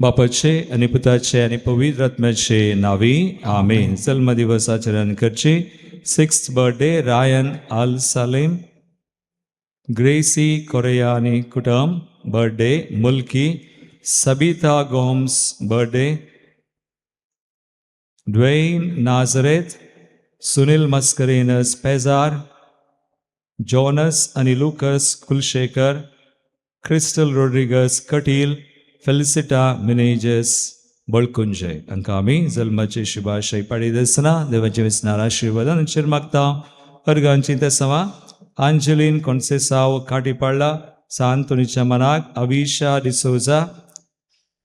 बापाचे आणि पुताचे आणि पवित्र आत्म्याचे नावी आमेन. जन्मदिवस आचरण करचे 6th बर्थडे रायन अल सालेम, ग्रेसी कोरेया आणि कुटुंब बर्थडे, मुल्की सबिता गोम्स बर्थडे, ड्वेन नाझरेथ, सुनील मस्करेनस पेजार, जॉनस आणि लुकस कुलशेखर, क्रिस्टल रोड्रिगस कटील, फेलिसिटा मिनेजेस बळकुंजे हांकां आमी जल्माचे शुभाशय पाडयतना देवाचे विस्नार आशिर्वादान आमचेर मागता. अर्गांची तेसवा आंजलीन कोन्सेसाव काटीपाडला, सांतोनीच्या मनाक अविशा डिसोजा,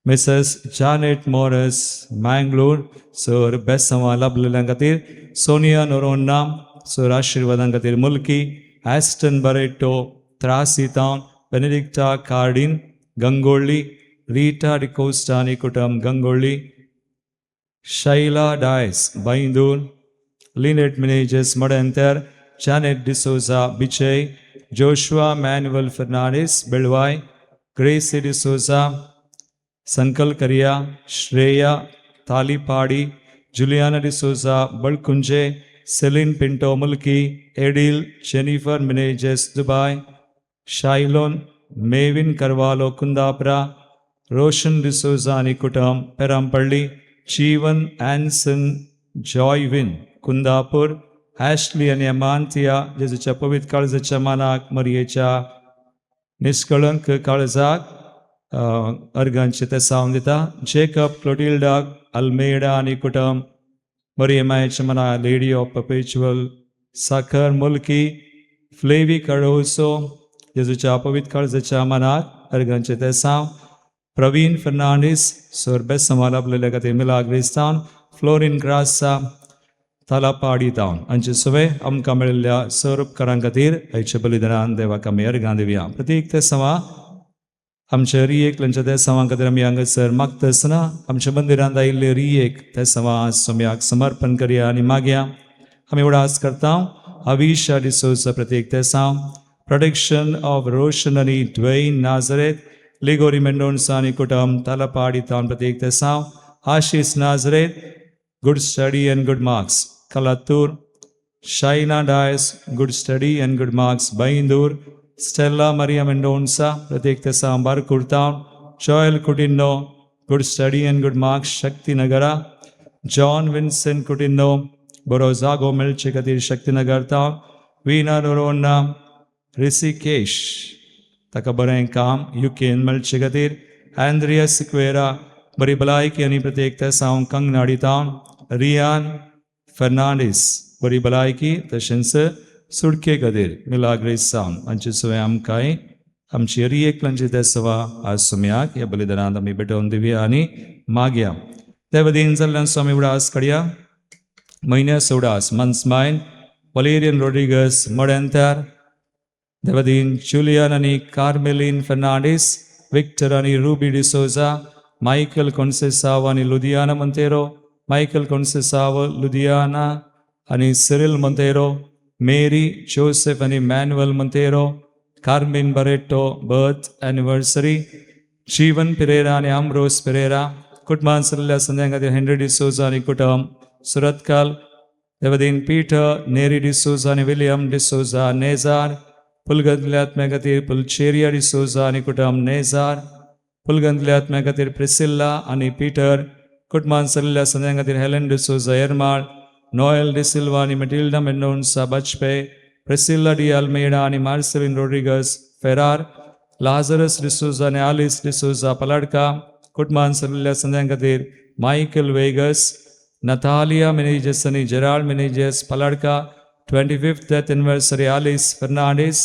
मिसेस जानेट मॉरस मँगलोर सर बेसवा लाभलेल्या खातीर, सोनिया नोरोन्ना सर आशिर्वादां खातीर मुल्की, ॲस्टन बरेटो त्रासितांव, बेनेडिक्टा कार्डीन गंगोळ्ळी, रीटा डिकोस्टा आणि कुटुंब गंगोळ्ळी, शैला डायस बैंदूर, लिनेट मिनेजेस मडेंतर, जानेट डिसोजा बिचय, जोशुआ मॅन्युअल फर्नांडिस बेळवाय, ग्रेसी डिसोजा संकलकरिया, श्रेया तालीपाडी, जुलियाना डिसोजा बळकुंजे, सेलिन पिंटो मुल्की, एडिल जेनिफर मिनेजेस दुबाय, शाइलोन मेविन करवालो कुंदापरा, रोशन डिसोजा आणि कुटुंब पेरांपल्ली, जीवन ॲन्सन जॉयविन कुंदापूर, ॲशली आणि अमांतिया जेजूच्या पवित्र काळजाच्या मानाक मरियेच्या निष्कळंक काळजाक अर्गांचे ते सावन दिता. जेकब क्लोटिल्डा अल्मेडा आणि कुटुंब मरियमायेच्या मना लेडी ऑफ परपेच्युअल साखर मुल्की, फ्लेवी कळोसो जेजूच्या पवित्र काळजाच्या मनाक अर्गांचे ते साव, प्रवीण फर्नांडीस सोरबे समालापलेल्या खातीर मिलाग्रिस्तावन, फ्लोरिन ग्रासा तालापाडी तावन हांचे सवे आमकां मेळिल्ल्या सर उपकारां खातीर आयच्या बलिदानान देवाक आमी अर्गां दिवया. प्रत्येक ते सवा आमच्या रियेक लंच्या ते सवां खातीर आमी हांगासर मागता आसतना आमच्या मंदिरांत आयिल्ले रियेक ते सवां सोम्याक समर्पण करया आनी मागया. आमी उडास करता अविशा डिसोजा प्रत्येक ते साव, प्रोटेक्शन ऑफ रोशन आणि ड्वेन नाझरेथ, लिगोरी मेंडोन्सा आणि कुटुंब तालापाडी तावन प्रत्येक ते साव, Ashish Nazareth good study and good marks Kalathur, Shaina Dias good study and good marks Byndoor, Stella Maria Mendonca प्रत्येक ते साव बारकुर्तावन, Joel Coutinho good study and good marks Shaktinagar, John Vincent Coutinho बरो जागो मेळचे खातीर शक्तिनगर तावन, विना नोरोन्ना ऋषिकेश ताका बरें काम युकेन मेळचे खातीर, अँद्रिया सिक्वेरा बरी भलायकी आनी प्रत्येक ते साव कंगनाडी तावन, रियान फर्नांडीस बरी भलायकी तशेंच सुडके खातीर मिलाग्रेस सावन हांचे सवय आमकांय आमची रियेक लंची ते सवा आज सोम्याक ह्या बलिदानांत आमी भेटोवन दिवया आनी मागया. ते वतीन जाल्ल्यान स्वामी उडास काडया. म्हयन्या उडास मन्समायन वलेरियन रोड्रिगस मडेंतार, देवदीन जुलियन आणि कार्मेलिन फर्नांडीस, विक्टर आणि रूबी डिसोजा, मायकल कोन्सेसाव आणि लुदियाना मोंतेरो, मायकल कोन्सेसाव लुदियाना आणि सिरिल मोंतेरो, मेरी जोसेफ आणि मॅन्युअल मोंतेरो, कार्मिन बरेटो बर्थ एनिवर्सरी, जीवन पिरेरा आणि आम्ब्रोस पिरेरा, कुटुंबान सल्ल्या संध्या खातीर हेनरी डिसोजा आणि कुटुंब सुरतकाल, देवदीन पीटर नेरी डिसोजा आणि विलियम डिसोजा नेजार, पुलगंतल्या आत्म्या खातीर पुलचेरिया डिसोजा आणि कुटुंब नेजार, पुलगंतल्या आत्म्या खातीर प्रिसिल्ला आणि पीटर, कुटुंबान सल्ल्या संध्या खातीर हेलेन डिसोजा येरमाळ, नोएल डिसिल्वा आणि मेटिल्डा मेंडोन्सा बचपे, प्रिसिल्ला डी अल्मेडा आणि मार्सेलिन रोड्रिगस फेरार, लाझरस डिसोजा आणि आलिस डिसोजा पलाडका, कुटुंबान सल्ल्या संध्या खातीर मायकल वेगस, नतालिया मिनेजेस आणि Gerald Menezes Paladka, 25th death anniversary Alice Fernandes,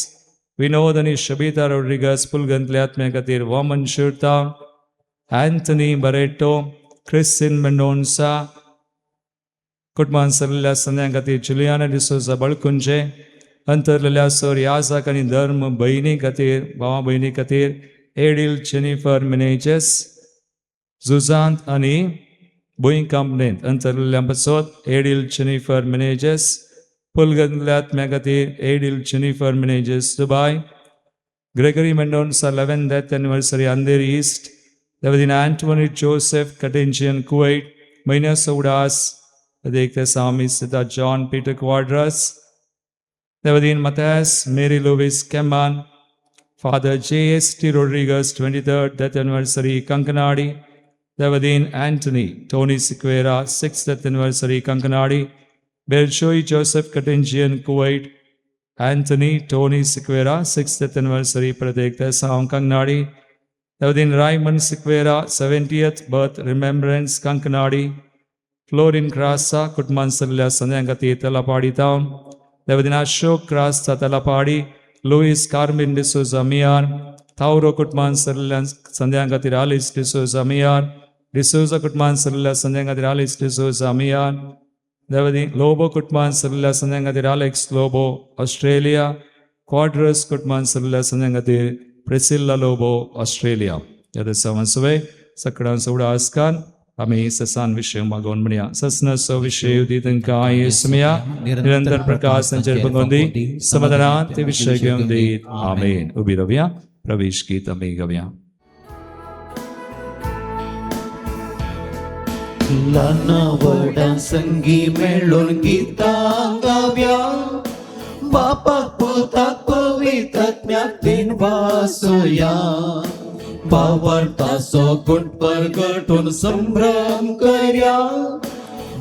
Vinod आणि शबिता रोड्रिगस पुलगंतल्या आत्म्या खातीर वॉमन शुर्ता, अँथनी बरेटो, क्रिस्टिन मेंडोन्सा, कुटुंबान सल्ल्या संध्या खातीर जुलियाना डिसोजा बळकुंजे, अंतरलेल्या सर याजाक आणि धर्म भयणी खातीर भावा भयणी खातीर एडिल जेनिफर मिनेजेस, झुजांत आणि बोईंग कंपनींत अंतरलेल्या पासत एडिल जेनिफर मिनेजेस, पुलगंतल्या आत्म्या खातीर Edil Jennifer Menezes Dubai, Gregory Mendonca 11th death anniversary Andheri East, Devdeen Anthony Joseph Katinjian Kuwait, Maina Saudas, देखते Sami Sita John Peter Quadras, देवदीन Matthias, Mary Louise Keman, Father J.S.T. Rodriguez, 23rd death anniversary, Kankanadi, देवदीन Anthony, Tony Sequeira, 6th death anniversary, Kankanadi, Belchoi Joseph Katinjian Kuwait, Anthony, Tony Sequeira, 6th death anniversary, Pradekta Saum Kankanadi, देवदीन Raymond Sequeira, 70th birth remembrance, Kankanadi, Florin Krasa, Kutmansalya Sanyangati Talapadi Town, देवदीन Ashok Krasa Talapadi, Louis Carmen D'Souza Miar, Tauro Kutmansalya Sanyangati Ralis D'Souza Miar, D'Souza Kutmansalya Sanyangati Ralis D'Souza Miar, देवदीन Lobo Kutmansalya Sanyangati Alex Lobo, Australia, Quadras Kutmansalya Sanyangati Priscilla Lobo, Australia. Yada Savanswe, Sakran Sauda Askan, Ami Sasan Vishim Magon Mania, Sasna So Vishu Ditan Kai Smia, Nirandar Prakash and Jerbagondi, Samadana, Tivishagam Di, Amen. Ubiravia, Pravish Gita Megavia. लनावडा संगी मेळून गीता गाव्या बापाक पुताक पवित्रज्ञाक दिन वासुया पावरताचो गुण परगटून संभ्रम करया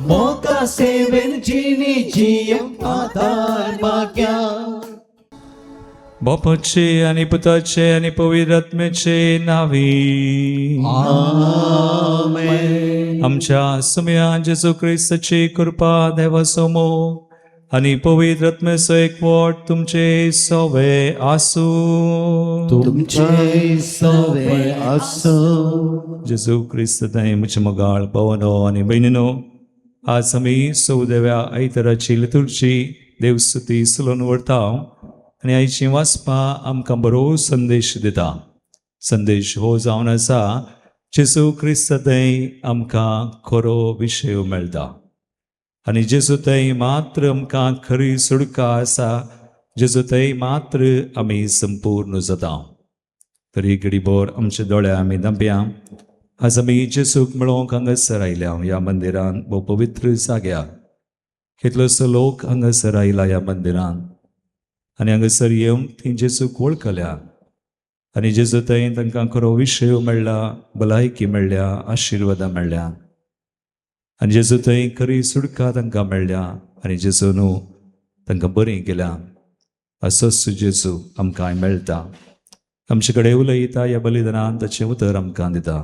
मोका seven जिनी जियम आधार माग्या बापाचे आणि पुताचे आणि पवित्रात्म्याचे नावी आमेन आमच्या सुम्या जेजू ख्रिस्ताची कृपा देवासमोर आणि पवित्र आत्म्याचो एकवट तुमचे सवे आसू तुमचे सवे आसो जेजू ख्रिस्त थंय म्हजे मोगाळ भावनो आनी भयणीनो, आज आमी सौदेव्या आयताराची लितुर्जी देवस्तुती सुलोवन व्हरता आनी आयची वाचपा आमकां बरो संदेश दिता. संदेश हो जावन आसा जेजू ख्रिस्त थंय आमकां खरो विशय मेळटा आनी जेजू थंय मात्र आमकां खरी सुडका आसा. जेजू थंय मात्र आमी संपूर्ण जाता. तरी घडीभर आमचे दोळे आमी धांपया. आज आमी जेजूक मेळोवंक हांगासर आयल्या ह्या मंदिरान, भोव पवित्र जाग्यार. कितलोसो लोक हांगासर आयला ह्या मंदिरान आनी हांगासर येवन ती जेजूक वळखल्या आनी जेजू थंय तांकां खरो विशय मेळ्ळा, भलायकी मेळ्ळ्या, आशिर्वादां मेळ्ळ्या आनी जेजू थंय खरी सुडका तांकां मेळ्ळ्या आनी जेजून तांकां बरें केल्या. असोच जेजू आमकां मेळटा, आमचे कडेन उलयता, ह्या बलिदानान ताचें उतर आमकां दिता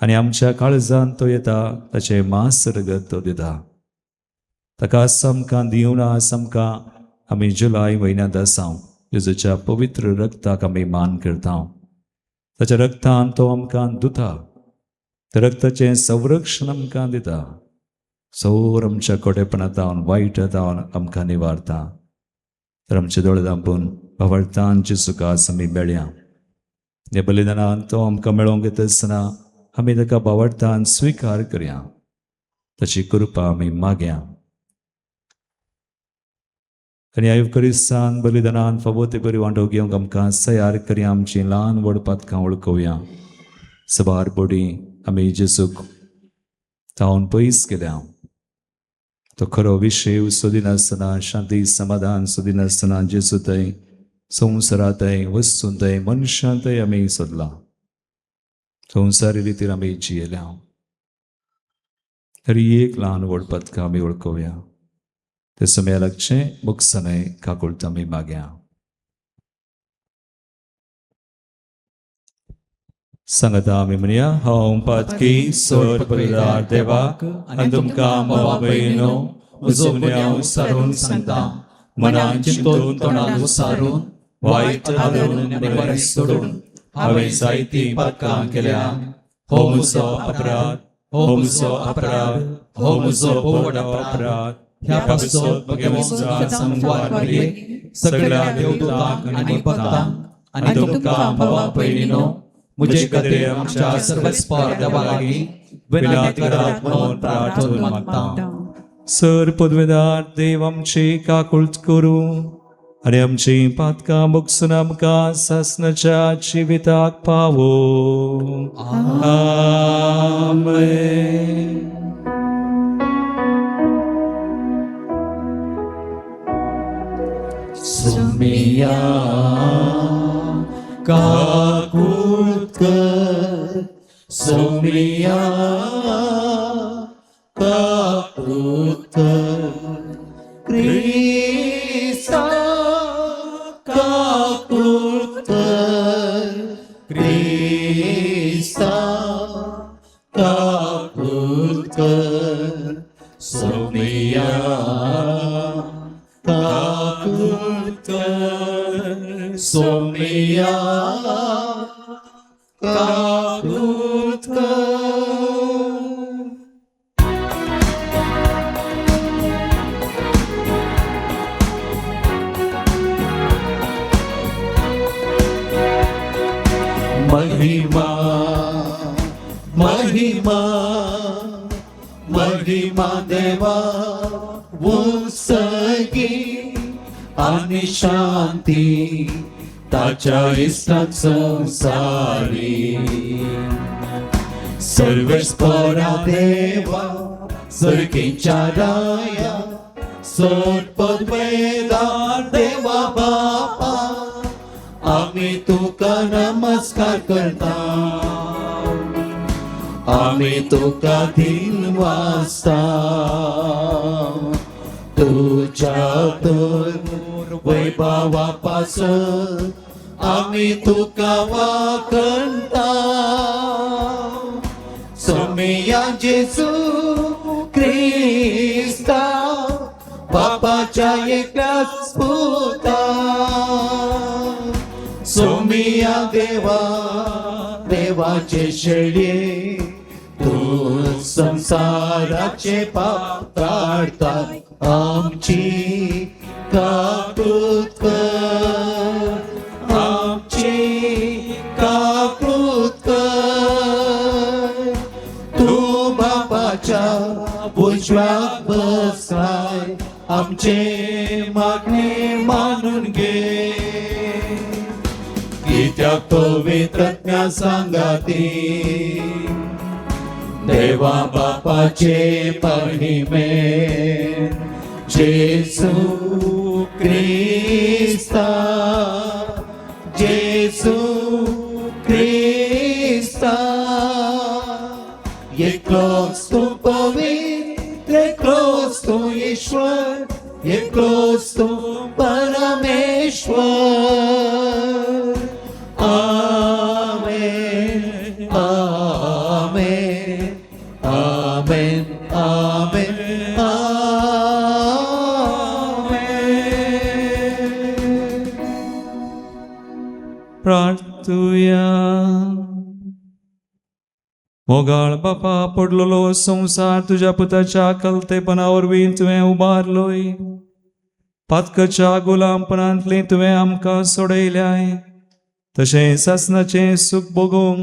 आनी आमच्या काळजांत तो येता, ताचें मांस रगत तो दिता. ताका आमकां दिवं ना आमकां आमी जुलय म्हयन्यांत आसा. जेजूच्या पवित्र रक्ताक आमी मान करता. ताच्या रक्तान तो आमकां धुता, त्या रक्ताचें संरक्षण आमकां दिता. सौर आमच्या कोटेपणांतावन, वायटांतावन आमकां निवारता. तर आमचे दोळे धांपून भावार्थान जेजूक आज आमी मेळया. ह्या बलिदानान तो आमकां मेळोवंक येता आसतना आमी ताका भावार्थान स्विकार करया, ताची कृपा आमी मागया. आनी ह्या युक्करिस्तान बलिदानान फावो ती बरी वांटो घेवंक आमकां तयार करया. आमची ल्हान व्हड पातकां वळखुया. सबार बडी आमी जेजूक तावन पयस केल्या. तो खरो विशय सोदिनासतना, शांती समाधान सोदिनासतना जेजू थंय संवसारांत थंय वस्तून थंय मनशां थंय आमी सोदला. संवसारी रितीन आमी जियेल्या. तरी एक ल्हान व्हड पातकां आमी वळखुया. ते समय लागचें मुक्सनय काकुळटा आमी मागया. सांगता आमी म्हणया, हांव पातकी सोर परिदार देवाक आनी तुमकां मोवा भयणो म्हजो हांव सारून सांगता. मनान चिंतून तोंडान उसारून वायट हालोवन आनी बरें सोडून हांवें जायतीं पातकां केल्या. हो म्हजो अपराध, हो म्हजो अपराध, हो म्हजो व्हड अपराध. ह्या पासत म्हगे वंशात संवाद मारये सगळ्या देवदूतांक आनी भक्तांक आनी तुमकां भावा भयणीनो, म्हजे खातीर आमच्या सर्वस्पर देवा लागीं विनंती करात म्हणून प्रार्थना मागता. सर पदवेदार देव आमची काकुळट करूं आनी आमची पातकां मुगसून आमकां सासणाच्या जिविताक पावो. सोमिया काकृत क्रिस्ता काकृत क्रिस्ता काकृत सोमिया काकृत सोमिया काकृत महिमा महिमा महिमा देवा उसगी आणि शांती ताच्या इष्टात संसारी सर्वेश्वरा देवा सर्गीच्या राया सत्पद वेदार देवा बापा आम्ही तुका नमस्कार करता आम्ही तुका दिन वाजता तुझ्या तर वैभवापासून आम्ही तुका वाकणता सोमिया जेसू ख्रिस्ता बापाच्या एकल्याच पुता सोमिया देवा देवाचे शेळये तू संसाराचे पाप काढतात आमची काकृत कर आमची काकृत कर तू बापाच्या उजव्यात बसलाय आमचे मागणे मानून घे कित्याक पवित्रज्ञ सांगाती देवा बापाचे महिमे जेसू ख्रिस्ता जेसू ख्रिस्ता एकलोच तू पवित्र एकलोच तू ईश्वर एकलोच तू परमेश्वर आमेन आमेन आमेन आमेन आमेन प्रार्थूया. मोगाळ बापा पडलेलो संसार तुझ्या पुताच्या कलतेपणावरवी तुवें उबारलोय पातकाच्या गुलामपणांतली तुवें आमकां सोडयल्याय तशें सासनाचे सुख भोगूंक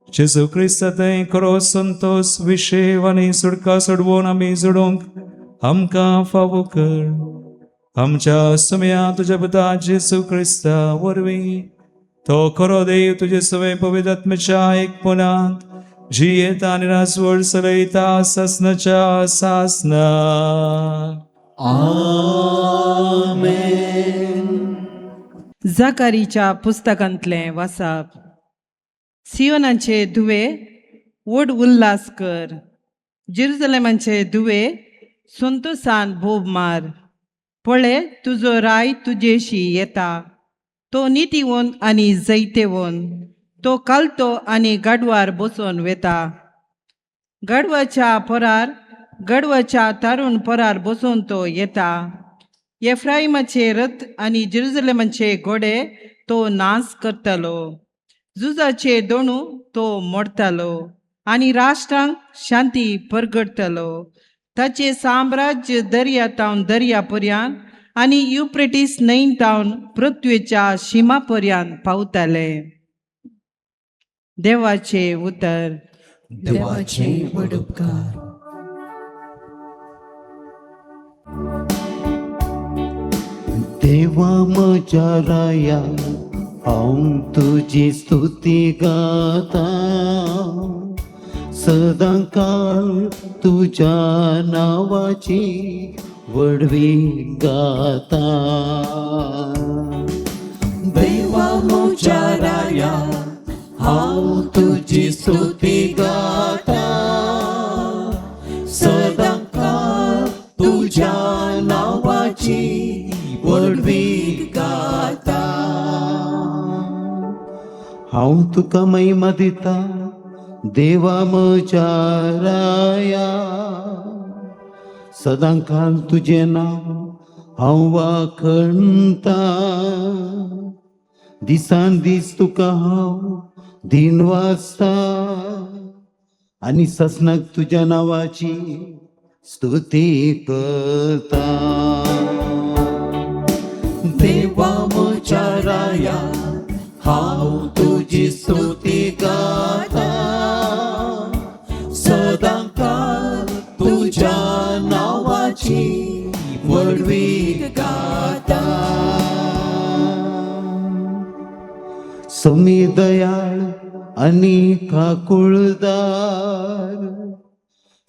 जेजू क्रिस्त थंय खरो संतोष विशेव आनी सुडका सोडवून आमी जोडूंक आमकां फावो कर आमच्या सुम्या तुज्या पुता जेजू क्रिस्ता वरवीं तो खरो देव तुजे सवय पवित्र आत्म्याच्या एकपणांत जियेता आनी राजवड चलयता सासनाच्या सासना आमेन. जाकारीच्या पुस्तकांतले वाचप. सियोनाचे धुवे व्हड उल्हास कर जेरुसलेमाचे धुवे संतोषान भोब मार पळय तुजो राय तुजेशी येता तो नितीवन आनी जैतेवन तो कालतो आनी गाडवार बसोन वेता गाडवाच्या परार गडवाच्या तारुण परार बसोन तो येता एफ्राईमाचे रथ आनी जेरुसलेमाचे घोडे तो नाश करतलो झुजाचे दोणू तो मोडतलो आनी राष्ट्रांक शांती परगडतलो ताचे साम्राज्य दर्या तावन दर्या पर्यंत आनी युफ्रेटीस न्हंय तावन पृथ्वीच्या शिमा पर्यंत पावतले. देवाचे उतर. देवाचे व्हड उपकार. देवा म्हज्या राया हांव तुजी स्तुती गाता सदां काळ तुज्या नांवाची वडवी गाता. देवा म्हज्या राया हांव तुजी स्तुती गाता सदांकाळ तुज्या नांवाची वडवीक गाता हांव तुका महिमा दिता देवा म्हज्या राया सदांकाळ तुजें नांव हांव वाखणता दिसान दीस तुका हांव दिन वाचता आनी ससनाक तुज्या नांवाची स्तुती करता देवा म्हज्या राया हांव तुजी स्तुती गाता सदांकाळ तुज्या नांवाची वडवीक गाता समी दयाळ आनी काकुळदार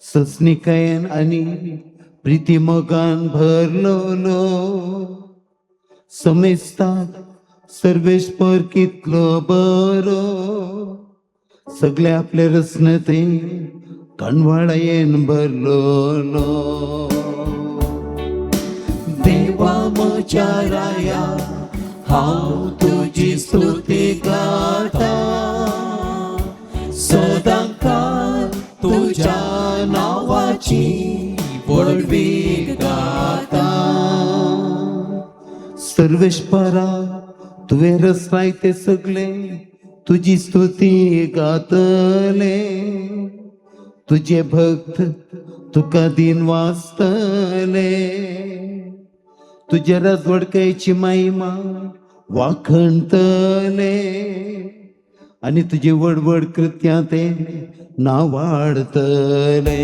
सस्निकायेन आनी प्रिती मोगान भरलोलो समेस्ताक सर्वेस्पर कितलो बरो सगळे आपले रसनते कणवाळायेन भरलोलो देवा म्हज्या राया हांव तुजी स्तुती गाता सदांकाळ तुज्या नांवाची वडवीक गाता सर्वेश्वरा तुवें रचलाय ते सगळे तुजी स्तुती गातले तुझे भक्त तुका दिन वाचतले तुझ्या राजवडकायची महिमा वाखणतले आणि तुझे वडवड कृत्या ते नावाडतले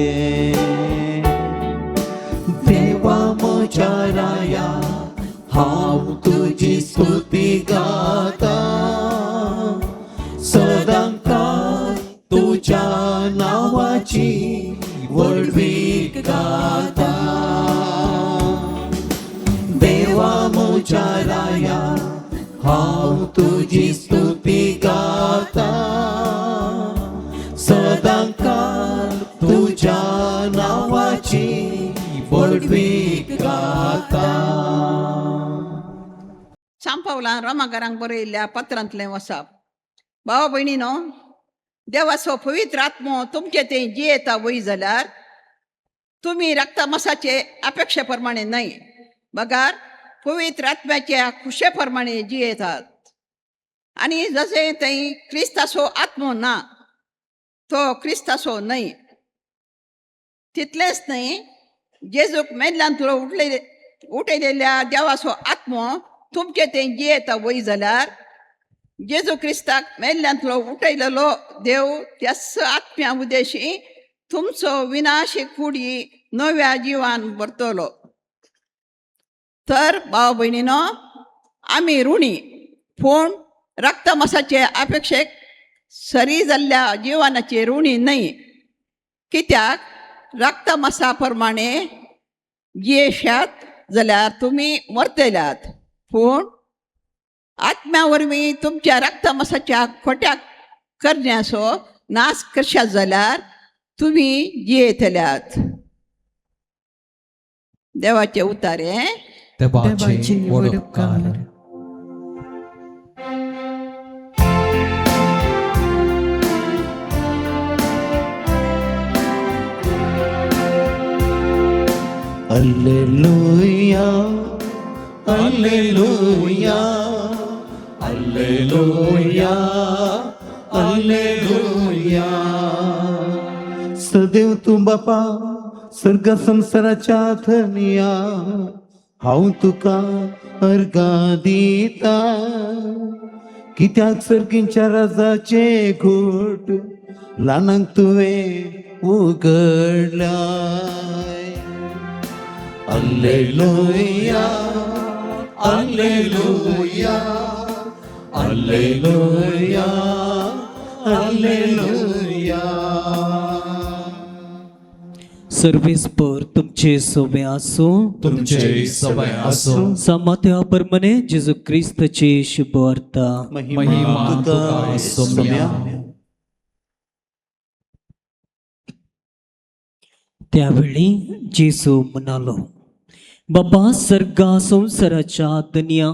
देवा म्हज्या राया हांव तुजी स्तुती गाता सदांकाळ तुज्या नांवाची वडवीक गाता देवा म्हज्या राया हांव तुजी स्तुती गाता सदांकाळ तुज्या नांवाची वडवीक गाता सांपावला रोमाकारांक बरयल्ल्या पत्रांतलें वचप भावा भयणीनो देवाचो पवित्र आत्मो तुमचे ते जियेता वय जाल्यार तुम्ही रक्तमासाचे अपेक्षे प्रमाणे न्हय बगार पवित्र आत्म्याच्या खुशे प्रमाणे जियेतात आणि जसे थंय क्रिस्ताचो आत्मो ना तो क्रिस्ताचो न्हय तितलेंच न्हय जेजूक मेदल्यांतलो उठयलेल्या देवाचो आत्मो तुमचे ते जियेता वय जाल्यार जेजू क्रिस्ताक मेदल्यांतलो उठयलेलो देव त्याच आत्म्या उद्देशी तुमचो विनाशी कुडी नव्या जिवान भरतलो तर भाव भयणीनो आमी ऋणी पूण रक्तमासाचे अपेक्षेक सरी जाल्ल्या जिवानाचे ऋणी न्हय कित्याक रक्तमासा प्रमाणे जियेशात जाल्यार तुमी मरतल्यात पूण आत्म्या वरवीं तुमच्या रक्तमासाच्या खोट्या करण्याचो नाश करशात जाल्यार तुमी जियेतल्यात देवाचे उतारे देवाची वडकार Alleluia, Alleluia, Alleluia, Alleluia. सदैव तू बापा सर्ग संसाराच्या धनिया हांव तुका अर्गा दिता कित्याक सर्गींच्या राजाचे घोट ल्हानांक तुवें उगडलाय Alleluia, Alleluia, Alleluia, Alleluia. सर्वेस्पर तुमचे सोबे आसो. तुमचे सवय असो. सामात्या परमने जेजू ख्रिस्ताची शुभ वार्ता. महिमा तुका सोम्या. त्यावेळी जेसू म्हणालो, बाबा सर्गा संसाराच्या दुनिया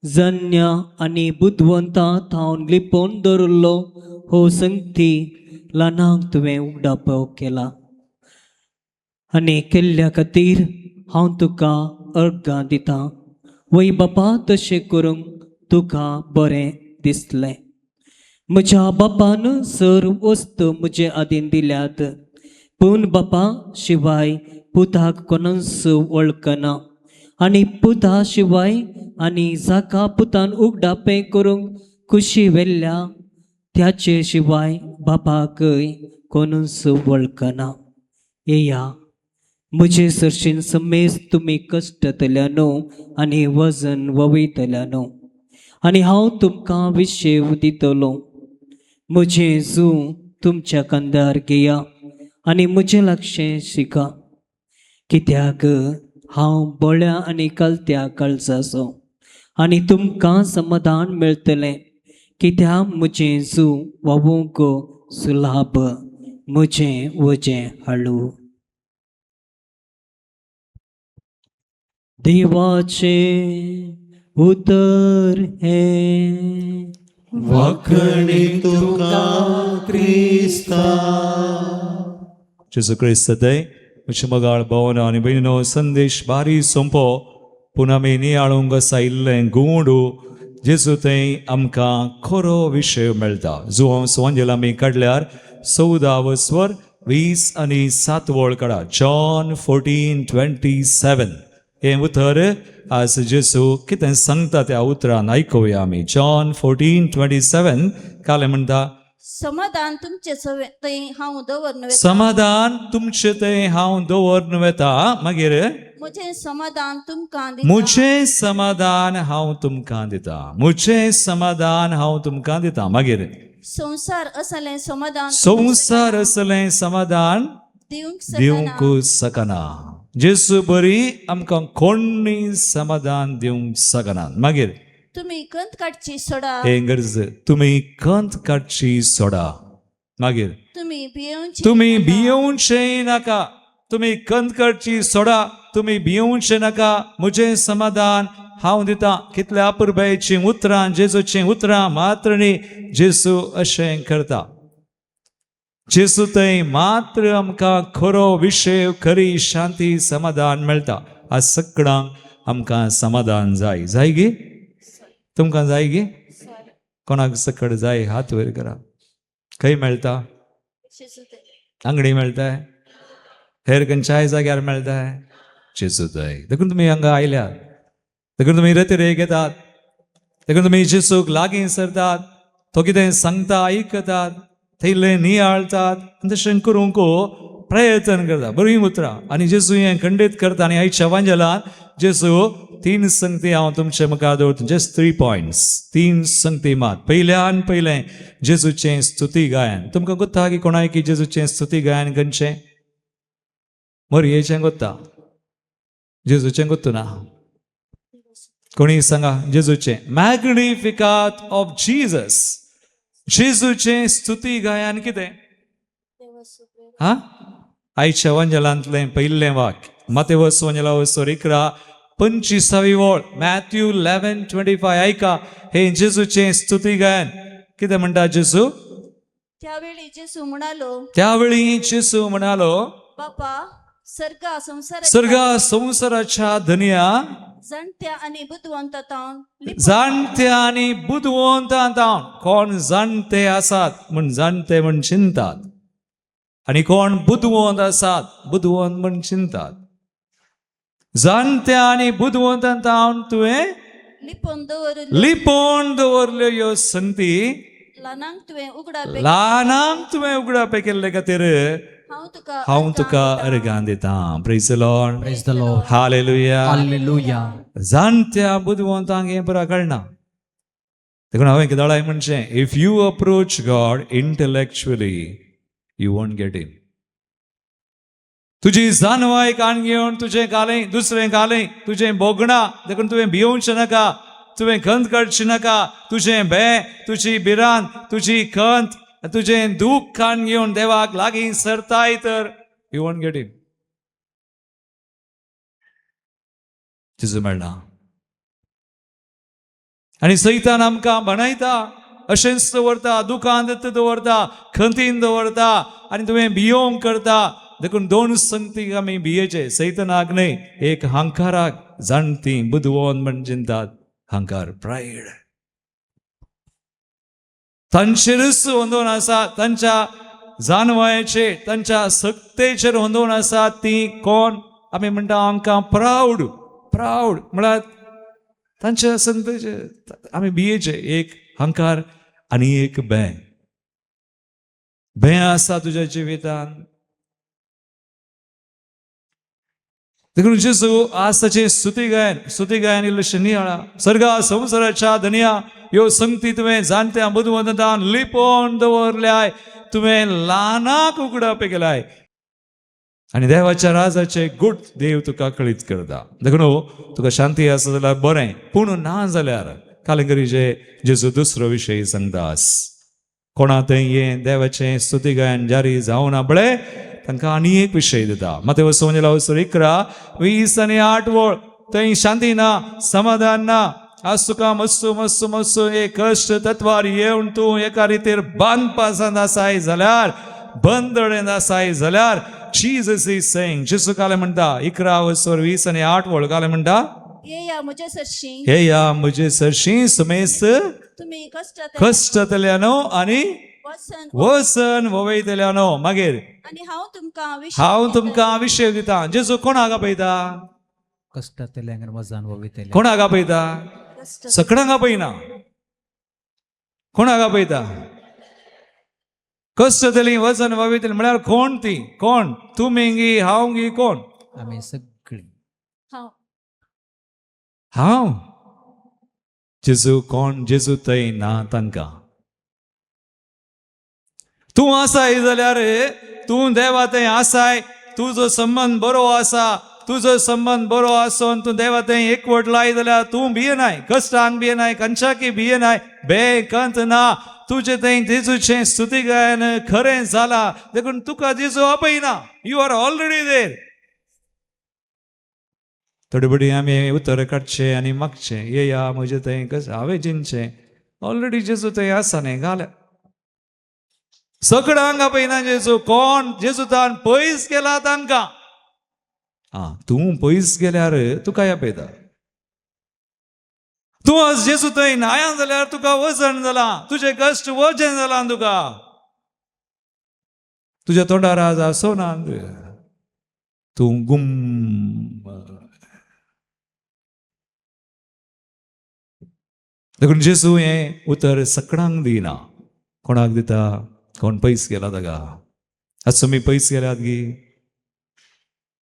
जन्या आणि बुद्धवंता थावन लिपोन दवरलो हो संगती ल्हानांक तुवें उगडापाव केला आनी केल्ल्या खातीर हांव तुका अर्गां दितां. वय बापा तशें करूंक तुका बरें दिसलें. म्हज्या बापान सर वस्त म्हजे आदीन दिल्यात, पूण बापा शिवाय पुताक कोणाच वळखना आनी पुता शिवाय आनी जाका पुतान उगडापें करूंक खुशी वेल्ल्या त्याचे शिवाय बापाकय कोणूच वळखना. येया, म्हजे सरशीन समेज तुमी कश्टतल्यानो आनी वजन ववयतल्यानो आनी हांव तुमकां विशेव दितलो. म्हजें जू तुमच्या कांद्यार घेया आनी म्हजें लागशें शिका, कित्याक हांव बोळ्या आनी कालत्या काळजाचो आनी तुमकां समाधान मेळटलें. कित्याक म्हजें जू वावूंक सुलाभ, म्हजें वजें हळू. देवाचे उतर हे वाखणी तुका क्रिस्ता. जेजू क्रिस्त दय म्हजे मगाळ भावना आनी भयणीनो संदेश बारी सोंपो पूण आमी नियाळूंक आसायिल्लें गुंडू जेजू थंय आमकां खरो विशय मेळटा. जो हांव सुवांजेला आमी काडल्यार 14 स्वर 20 आनी 7 वळ काडा. जॉन 14:27 हें उतर आज जेजू कितें सांगता त्या उतरान आयकुया आमी. जॉन 14:27 काले म्हणटा, समाधान तुमचे थंय हांव दवरन वेता. समाधान तुमचे थंय हांव दवरन वेता. मागीर म्हजें समाधान तुमकां दिता. मुझे समाधान हांव तुमकां दिता. मुझे समाधान हांव तुमकां दिता. मागीर संसार असलें समाधान संसार असलें समाधान दिवंक सकना. जेजू बरी आमकां कोणूय समाधान दिवंक सकना. मागीर तुमी कंत काडची सोडा. हे गरज तुमी कंत काडची सोडा. मागीर तुमी भियेवची तुमी भियेवचें नाका. तुमी कंत काडची सोडा. तुमी भियेवचें नाका. म्हजें समाधान हांव दितां. कितल्या अपुरबायेचीं उतरां, जेजूचीं उतरां मात्र न्ही. जेजू अशें करता. जेजू थंय मात्र आमकां खरो विशय, खरी शांती, समाधान मेळटा. आज सगळ्यांक आमकां समाधान जाय. जाय गे? तुमकां जाय गे? कोणाक सकड जाय हात वयर करा. खंय मेळटा? आंगडी मेळटाय? हेर खंयच्याय जाग्यार मेळटाय? जेजू थंय. देखून तुमी हांगा आयल्यात. देखून तुमी रतिरेक येतात. देखून तुमी जेजूक लागीं सरतात. तो कितें सांगता आयकतात. थंयले नियाळतात. तशें करूंक प्रयत्न करता. बरीं उतरां. आनी जेजू हें खंडीत करता. आनी आयच्या वांजेलांत जेजू 3 संगती हांव तुमचे मुखार दवरता. Just 3 points. 3 संगती मात. पयल्यान पयलें जेजूचें स्तुती गायन. तुमकां गोत्ता की कोणाय की जेजूचें स्तुती गायन खंयचें? मोरयेचें गोत्ता? जेजूचें गोत्तू ना? कोणी सांगा जेजूचें. मॅग्निफिकाट ऑफ जीसस. जेजूचें स्तुती गायन कितें? हा? आयच्या वांजेलांतलें पयिल्लें वाक्य. मातेवस वांजेला वसोर 11:25 वळ. मॅथ्यू 11:25 आयका. हे जेजूचें स्तुती गायन. कितें म्हणटा जेजू? त्यावेळी जेजू म्हणालो, त्यावेळी जेजू म्हणालो, बापा सर्गा संसाराच्या धन्या जाणट्या आनी बुद्धवंतांतावन जाणट्या आनी बुद्धवंतांतावन. कोण जाणटे आसात म्हण जाणटे म्हण चिंतात आनी कोण बुद्धवंत आसात बुद्धवंत म्हण चिंतात. जाणट्या आनी बुद्धवंतांतावन तुवें लिपोवन दवरल्यो ह्यो संगती ल्हानांक तुवें उगडापे केल्ले खातीर हांव तुका अर्गां दितां. Praise the Lord. Praise the Lord. Hallelujah. Hallelujah. जाणट्या बुद्धवंतांक हें बरा कळना. देखून हांवें कितें म्हणचें, if you approach God intellectually you won't get in. तुझी जानवाय कान घेवन तुझें घालें दुसरें घालें तुझें बोगणा देखून तुवें भिवूंच नाका तुवें खंत करची नाका तुझें भे तुजी भिरांत तुजी खंत तुझें दूख कान घेवन देवाक लागीं सरताय तर यू वॉन्ट गेट इट जेजू मेळना आनी सैतान आमकां भणायता अशेंच दवरता दुखांत दवरता खंतीन दवरता आनी तुवें भियोंक करता देखून दोन संगतीक आमी भियेचे सैतानाक न्हय एक हांकाराक जाणटी बुदवोन म्हण चिंतात हांकार प्रायड तांचेरच होंदोन आसा तांच्या जानवयाचेर तांच्या सक्तेचेर होंदोन आसा ती कोण आमी म्हणटा आमकां प्राऊड प्राऊड म्हळ्यार तांच्या संगतेचेर आमी भियेचे एक हांकार आनी एक भंय आसा तुज्या जिवितांत देखून जेजू आज ताचे स्तुती गायन इल्लेशें नियाळा सर्गा संवसाराच्या धन्या ह्यो संगती तुवें जाणट्या बुदवंतान लिपोवन दवरल्याय तुवें ल्हानाक उगडाप केलाय आनी देवाच्या राजाचे गुट देव तुका कळीत करता देखून तुका शांती आसा जाल्यार बरें पूण ना जाल्यार कालिंगरीचे जेजू दुसरो विशय सांगतास कोणा थंय हें देवाचें स्तुती गायन जारी जावं ना बळे तांकां आनी एक विशय दिता माते वसोवणेला 11:20-8 वळ थंय शांती ना समाधान ना आज तुका मस्सू एक कश्ट तत्वार येवन तूं एका रितीर बांद पासंत आसाय जाल्यार बंदडेंत आसाय जाल्यार Jesus is saying जेजू काले म्हणटा 11:20-8 वळ काले म्हणटा ये या म्हजे सरशी हे या म्हजे सरशी सुमेस्त तुम्ही कश्टांतल्यानो आनी वसन वसन वोवयतल्यानो मागीर आणि हांव तुमकां विशय दिता जेजू कोणाक आपयता कष्टांतल्यान वजान वयतले कोणाक आपयता सगळ्यांक आपयना कोणाक आपयता कश्टांतली वचन वयतली म्हळ्यार कोण ती कोण तुमी गी हांव गी कोण आमी सगळी हांव जेजू कोण जेजू थंय ना तांकां तूं आसाय जाल्यार तूं देवा थंय आसाय तुजो संबंध बरो आसा तुजो संबंध बरो आसून तूं देवा थंय एकवट लाय जाल्यार तूं भियेनाय कश्टांक भियेनाय कंचाकी भियेनाय बेकंत ना तुजे थंय जेजूचें स्तुती गायन खरें जाला देखून तुका जेजू आपयना यू आर ऑलरेडी देर थोडी बडी आमी उतर काडचे आनी मागचे येया म्हजे थंय कशें हांवें चिंतचें ऑलरेडी जेजू थंय आसा न्ही घाल्या सगळ्यांक आपयना जेजू कोण जेजू तान पयस गेला तांकां तूं पयस गेल्यार तुका आपयता तूं आज जेजू थंय नाया जाल्यार तुका वजन जाला तुजे कश्ट वजन जाला तुका तुज्या तोंडार आज आसो ना तूं गुम्म देखून जेजू हें उतर सगळ्यांक दिना कोणाक दिता कोण पयस गेला ताका आज तुमी पयस गेल्यात गी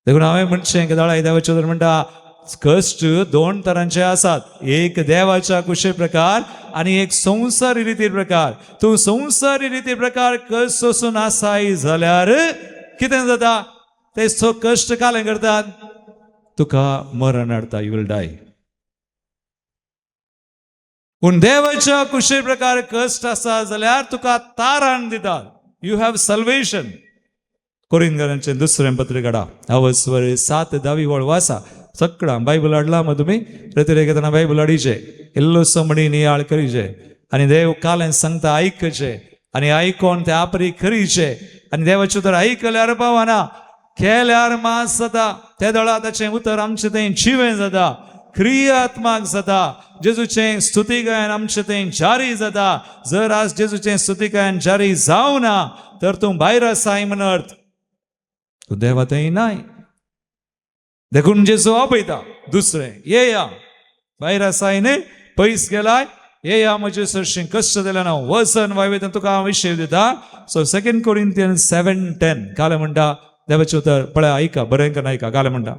देखून हांवें म्हणचें गदाळा देवाचे तर म्हणटा कश्ट दोन तरांचे आसात एक देवाच्या कुशे प्रकार आनी एक संवसारी रिती प्रकार तूं संवसारी रिती प्रकार कश्ट सोसून आसाय जाल्यार कितें जाता ते कश्ट कालें करतात तुका मरण हाडटा यू विल डाय पूण देवाच्या कुशे प्रकार कश्ट आसा जाल्यार तुका तारण दितात यू हॅव सल्वेशन कोरिंथीयांचें दुसरें पत्रिका 7:10 वळ वाचा सगळां बायबल हाडला मग तुमी प्रतिरे घेतना बायबल हाडीचे इल्लोसो म्हणी नियाळ करीचे आनी देव कालें सांगता आयकचे आनी आयकोन ते आपरी करीचे आनी देवाचें उतर आयकल्यार पावना केल्यार मास जाता ते दळा ताचें उतर आमचें तें जिवें जाता क्रियात्मक जाता जेजूचें स्तुती गायन आमचें तें जारी जाता जर आज जेजूचें स्तुती गायन जारी जावना तर तूं भायर आसाय म्हण अर्थ तूं देवा थंय नाय देखून जेजू आपयता दुसरें येया भायर आसाय न्ही पयस गेलाय येया म्हजे सरशीं कश्ट जाल्यार हांव वचन वायवयता तुका हांव विशय दिता सो 2 कोरिंथियन्स 7:10 काले म्हणटा देवाचें उतर पळय आयका बरें करून आयका काले म्हणटा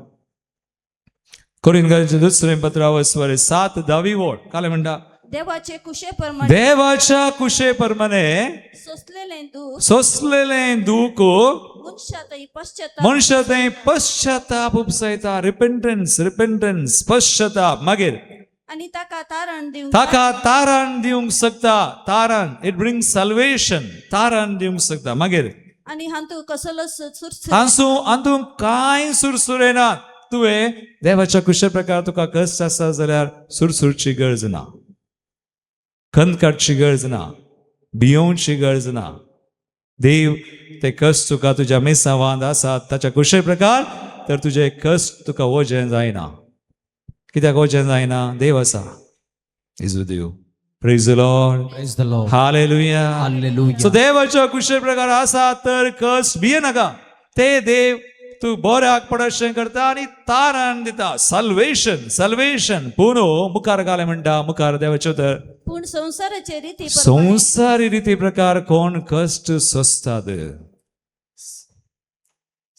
कोरिंथीयांचें दुसरें पत्र 7:10 वळ काले म्हणटा देवाचे कुशे प्रमाणे देवाच्या कुशे प्रमाणे सोसलेले दूख दुख मनशा थंय पश्चाताप उपसायता, रिपेंटन्स पश्चाताप. मागीर आणि ताका तारण दिवंक ताका तारण दिवंक शकता. तारण, इट ब्रिंग सल्वेशन. तारण दिवंक शकता. मागीर आणि हातू कसलो सुरसुर हातूंत कांय सुरसुर येना. तुवें देवाच्या कुशे प्रकार तुका कश्ट आसा जाल्यार सुरसुरची गरज ना, खंत काडची गरज ना, भियोवची गरज ना. देव ते कश्ट तुका तुज्या मेसावांत आसात ताच्या कुशे प्रकार, तर तुजे कश्ट तुका वजें जायना. कित्याक वजें जायना? देव आसा. Is with you. Praise the Lord. Praise the Lord. Hallelujah. Hallelujah. So देवाच्या कुशे प्रकार आसा तर कश्ट भिये नाका. ते देव तू बऱ्याक पडशें करता आनी तारण दिता. सल्वेशन पुनो मुखार घाले म्हणटा. मुखार देवाचे तर पूण संसाराचे रीती संसारी रीती प्रकार कोण कश्ट सोंसतात.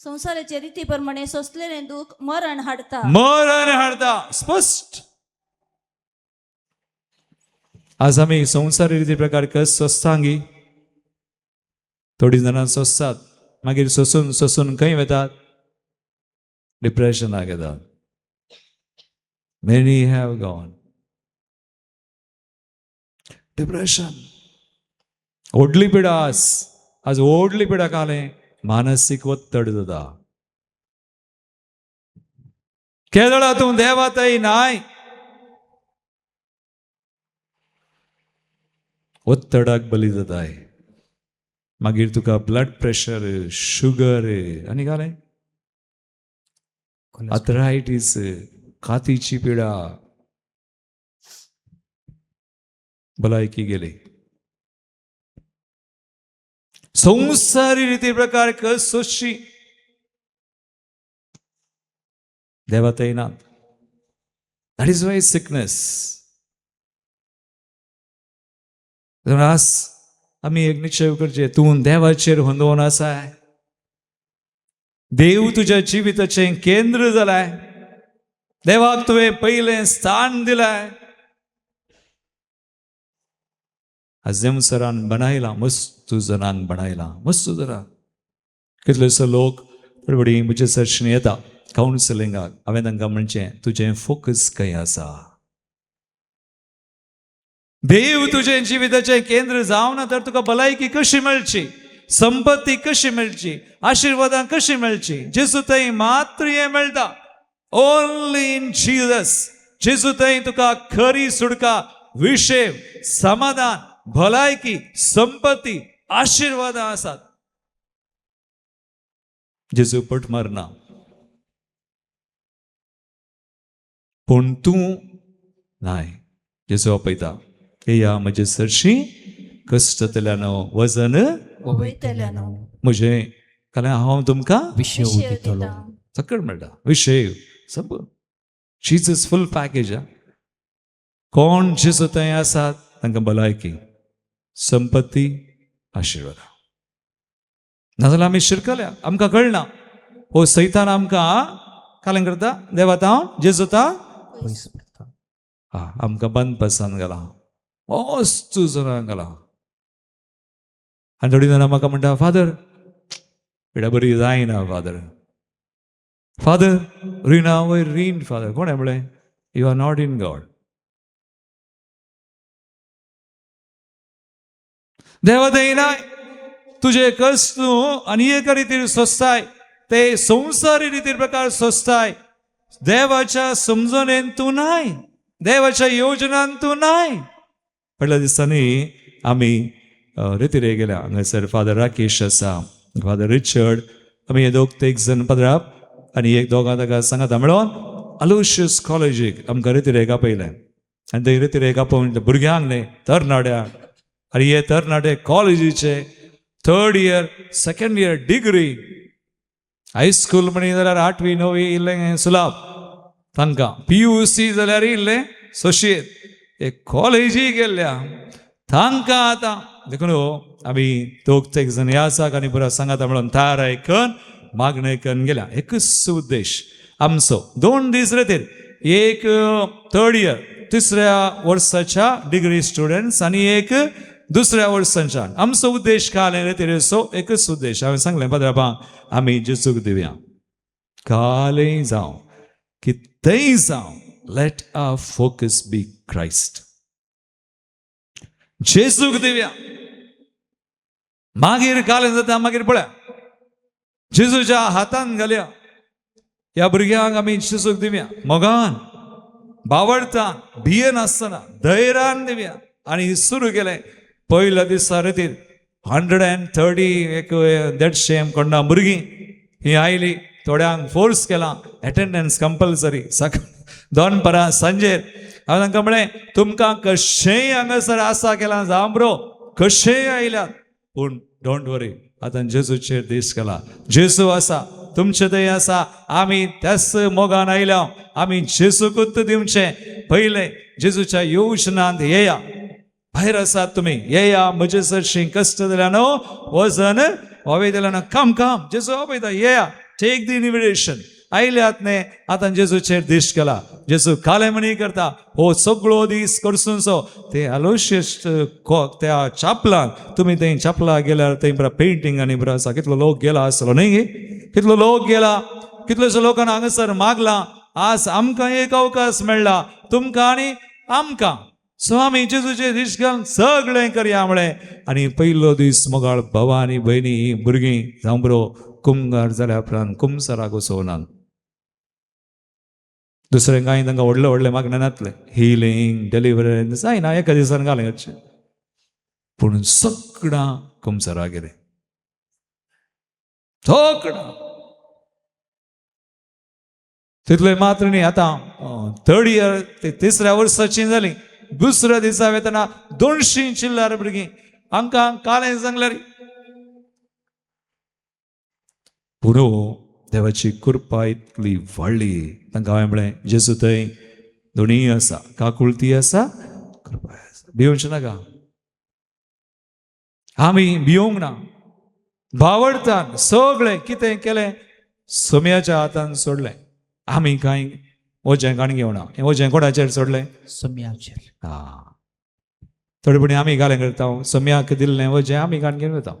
संसाराचे रीती प्रमाणे सोसलेले दुःख मरण हाडता. मरण हाडता. स्पष्ट. आज आमी संसारी रीती प्रकार कश्ट सोंसतांगी. थोडी जाणां सोंसतात, मागीर सोसून खंय वेतात? डिप्रेशनाक येतात. Many have gone. डिप्रेशन. ओडली पिडा आज ओडली पिडा काले मानसीक ಒತ್ತಡ जाता. केदळ तूं देवातय नाय. ಒತ್ತಡाक बली जाताय. मागीर तुका ब्लड प्रेशर, शुगर आनी घालें आर्थरायटीस, कातीची पिडा, भलायकी गेली. संसारी रीती प्रकार कस सोशी देवात येनात. That is why sickness. आज आमी एक निश्चय करचे, तूं देवाचेर हुंदोवन आसाय. देव तुज्या जिविताचें केंद्र जालाय. देवाक तुवें पयलें स्थान दिलाय. अजम सरान बनायला, मस्त जनांक बनायला, मस्त जनांक. कितलेसो लोक बडबडी म्हजे सर्चीन येता कावन्सिलिंगाक. हांवें तांकां म्हणचें, तुजें फोकस खंय आसा? देव तुजें जिविताचें केंद्र जावना तर तुका भलायकी कशी मेळची, संपत्ती कशी मेळची, आशिर्वादां कशी मेळची? जेजू थंय मात्र हें मेळटा. Only in Jesus. जेजू थंय तुका खरी सुडका, विशेव, समाधान, भलायकी, संपत्ती, आशिर्वादां आसात. जेजू पट मारना. पूण तूं नाय. जेजू आपयता, या म्हजे सरशी कश्टतल्यान वजन वयतल्यान म्हजे काल्यां हांव तुमकां विषय विषय दितलो. दिता. सकट मेळटा. विशय सब जीसस फुल पॅकेज. कोण जेजू थंय आसात तांकां भलायकी, संपत्ती, आशिर्वाद. नाजाल्यार आमी शिरकल्या, आमकां कळना. हो सैतान आमकां कालें करता. देवात हांव जेजूता पयस पडटा. आमकां बंद पसान गेला, मस्त जनांक गेला. आनी थोडी जाणां म्हाका म्हणटा, फादर पिडा बरी जायना. फादर रिना वयर रीन. फादर कोणें म्हणलें? You are not in God. देवा येनाय. तुजे कश्ट तूं अनेक रितीर सोंसताय. ते संसारी रितीर प्रकार सोंसताय. देवाच्या समजणेन तूं नाय. देवाच्या योजनान तूं नाय. फाटल्या दिसांनी आमी रितीरे गेल्या. हांगासर फादर राकेश आसा, फादर रिचर्ड. आमी हे दोग ते एक जण पदराप आनी एक दोगां ताका सांगात मेळोन अलोशियस कॉलेजीक आमकां रितीरेक आपयलें. आनी थंय रितीरेक आपोवन भुरग्यांक न्ही, तरणाट्यांक. आनी हे तरणाटे कॉलेजीचे 3rd year 2nd year degree. High school म्हणली जाल्यार 8वी 9वी इल्लें सुलाब तांकां. PUC जाल्यार इल्लें सोशियेत. एक कॉलेजी गेल्ल्या तांकां आतां देखून आमी दोग ते एक जण यासाक आनी पुरा सांगाता म्हणून तयार आयकन मागणेकन गेल्या. एकच उद्देश आमचो. 2 दीस रितीर. एक 3rd year 3ऱ्या वर्साच्या डिग्री स्टुडंट्स आनी एक दुसऱ्या वर्सांच्यान आमचो उद्देश काय आले तरी सो एकच उद्देश हांवें सांगलें पाद्रापा आमी जेजूक दिवया कालय जावं कितेंय जावं लेट आवर फोकस बी क्रायस्ट जेजूक दिवया मागीर कालें जाता मागीर पळया जेजूच्या हातान घालया ह्या भुरग्यांक आमी जेजूक दिवया मोगान बावडतान भियेन आसतना धैर्यान दिवया आनी सुरू केलें पयल्या दिसा रातीर 130 एक 150 कोणा भुरगीं ही आयली थोड्यांक फोर्स केला एटेंडन्स कंपल्सरी सकाळ 2 परां सांजेर हांवें तांकां म्हळें तुमकां कशेंय हांगासर आसा केला जांबरो कशेंय आयल्यात पूण डोंट वरी आतां जेजूचेर दीस केला जेजू आसा तुमचे थंय आसा आमी त्याच मोगान आयल्या आमी जेजूकूच दिवचें पयलें जेजूच्या योजनांत येया भायर आसात तुमी येया म्हजे चडशीं कश्ट दिल्या न्हू वजन वावे दिल्या न्हू काम काम जेजू आपयता येया टेक द इन्विटेशन आयल्यात न्ही आतां जेजूचेर दीस केला जेजू काले म्हणी करता हो सगळो दीस करसूनचो ते आलोशियस त्या चापलान तुमी थंय चापला गेल्यार थंय बरा पेंटींग आनी बरो आसा कितलो लोक गेला आसलो न्ही कितलो लोक गेला कितलेशे लोकांनी हांगासर मागला आज आमकां एक अवकाश मेळ्ळा तुमकां आनी आमकां सो आमी जेजूचे दीस घालून सगळें करया म्हळें आनी पयलो दीस मोगाळ भावा आनी भयणी भुरगीं जावं बरो कुमगार जाल्या उपरांत कुमसाराक वचोनात दुसरें कांय तांकां व्हडले व्हडले मागणे नातले हिलींग डिलिव्हरन्स जायना एका दिसान घालें हरचें पूण सगळां कुमसारा गेले सगळां तितले मात्र न्ही आतां 3rd इयर ते 3ऱ्या वर्साची जाली दुसऱ्या दिसा वेतना 200 चिल्लार भुरगीं हांकां कालें सांगल्यार पुरो देवाची कृपा इतली वाडली तांकां हांवें म्हळें जेजू थंय दोनीय आसा काकुळती आसा कृपा आसा भिवचें नाका आमी भिवंक ना भावडतान सगळें कितें केलें सोम्याच्या हातान सोडलें आमी कांय वजें काण घेवना हें वजें कोणाचेर सोडलें सम्याचेर थोडे आमी घालें करता सोम्याक दिल्लें वजें आमी काण घेवन वता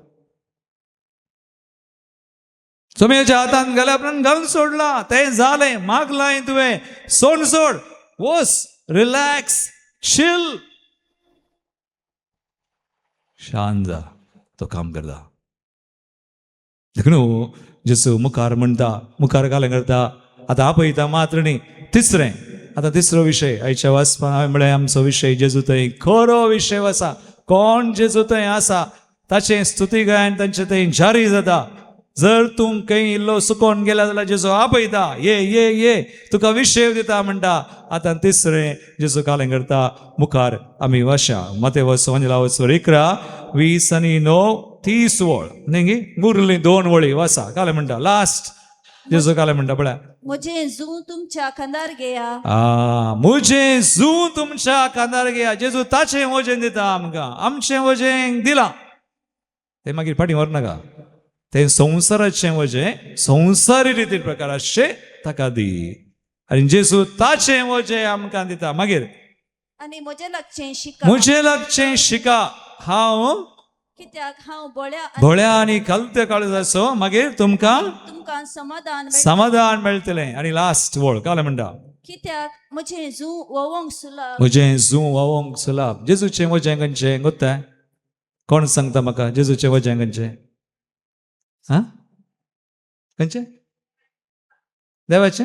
सोम्याच्या हातान घाल्या उपरांत घालून सोडला तें जालें मागलां तुवें सोड सोड वस रिलॅक्स चिल शांत जा तो काम करता देखून जेजू मुखार म्हणटा मुखार घालें करता आतां आपयता मात्र न्ही तिसरें आतां तिसरो विशय आयच्या वाचपाक हांवें म्हळें आमचो विशय जेजू थंय खरो विशय आसा कोण जेजू थंय आसा ताचें स्तुती गायन तांचें थंय जारी जाता जर तूं खंय इल्लो सुकोन गेला जाल्यार जेजू आपयता ये ये ये तुका विशय दिता म्हणटा आतां तिसरें जेजू कालें करता मुखार आमी वाशा मते वचोन वचोर 11:20 आनी 9:30 वळ न्ही उरली 2 वळी वासा कालें म्हणटा लास्ट जेजू कालें म्हणटा पळय मुझे जू तुमच्या खांदार घेया मुझे जू तुमच्या खांदार घेया जेजू ताचें वजें दिता आमकां आमचें वजें दिलां तें मागीर फाटीं व्हरनाका तें संवसाराचें वजें संवसारी रिती प्रकाराचें ताका दी आनी जेजू ताचें वजें आमकां दिता मागीर आनी म्हजे लागचें शिका म्हजें लागचें शिका हांव कित्याक हांव बोळ्या भोळ्या आनी कालत्या काळजाचो मागीर तुमकां तुमकां समाधान मेळटलें आनी लास्ट वळ कालें म्हणटा कित्याक म्हजें जू वोवंक सुलाभ म्हजें जू वोवंक सुलाभ जेजूचें वजें खंयचें गोत्ताय कोण सांगता म्हाका जेजूचें वजें खंयचें खंयचें देवाचें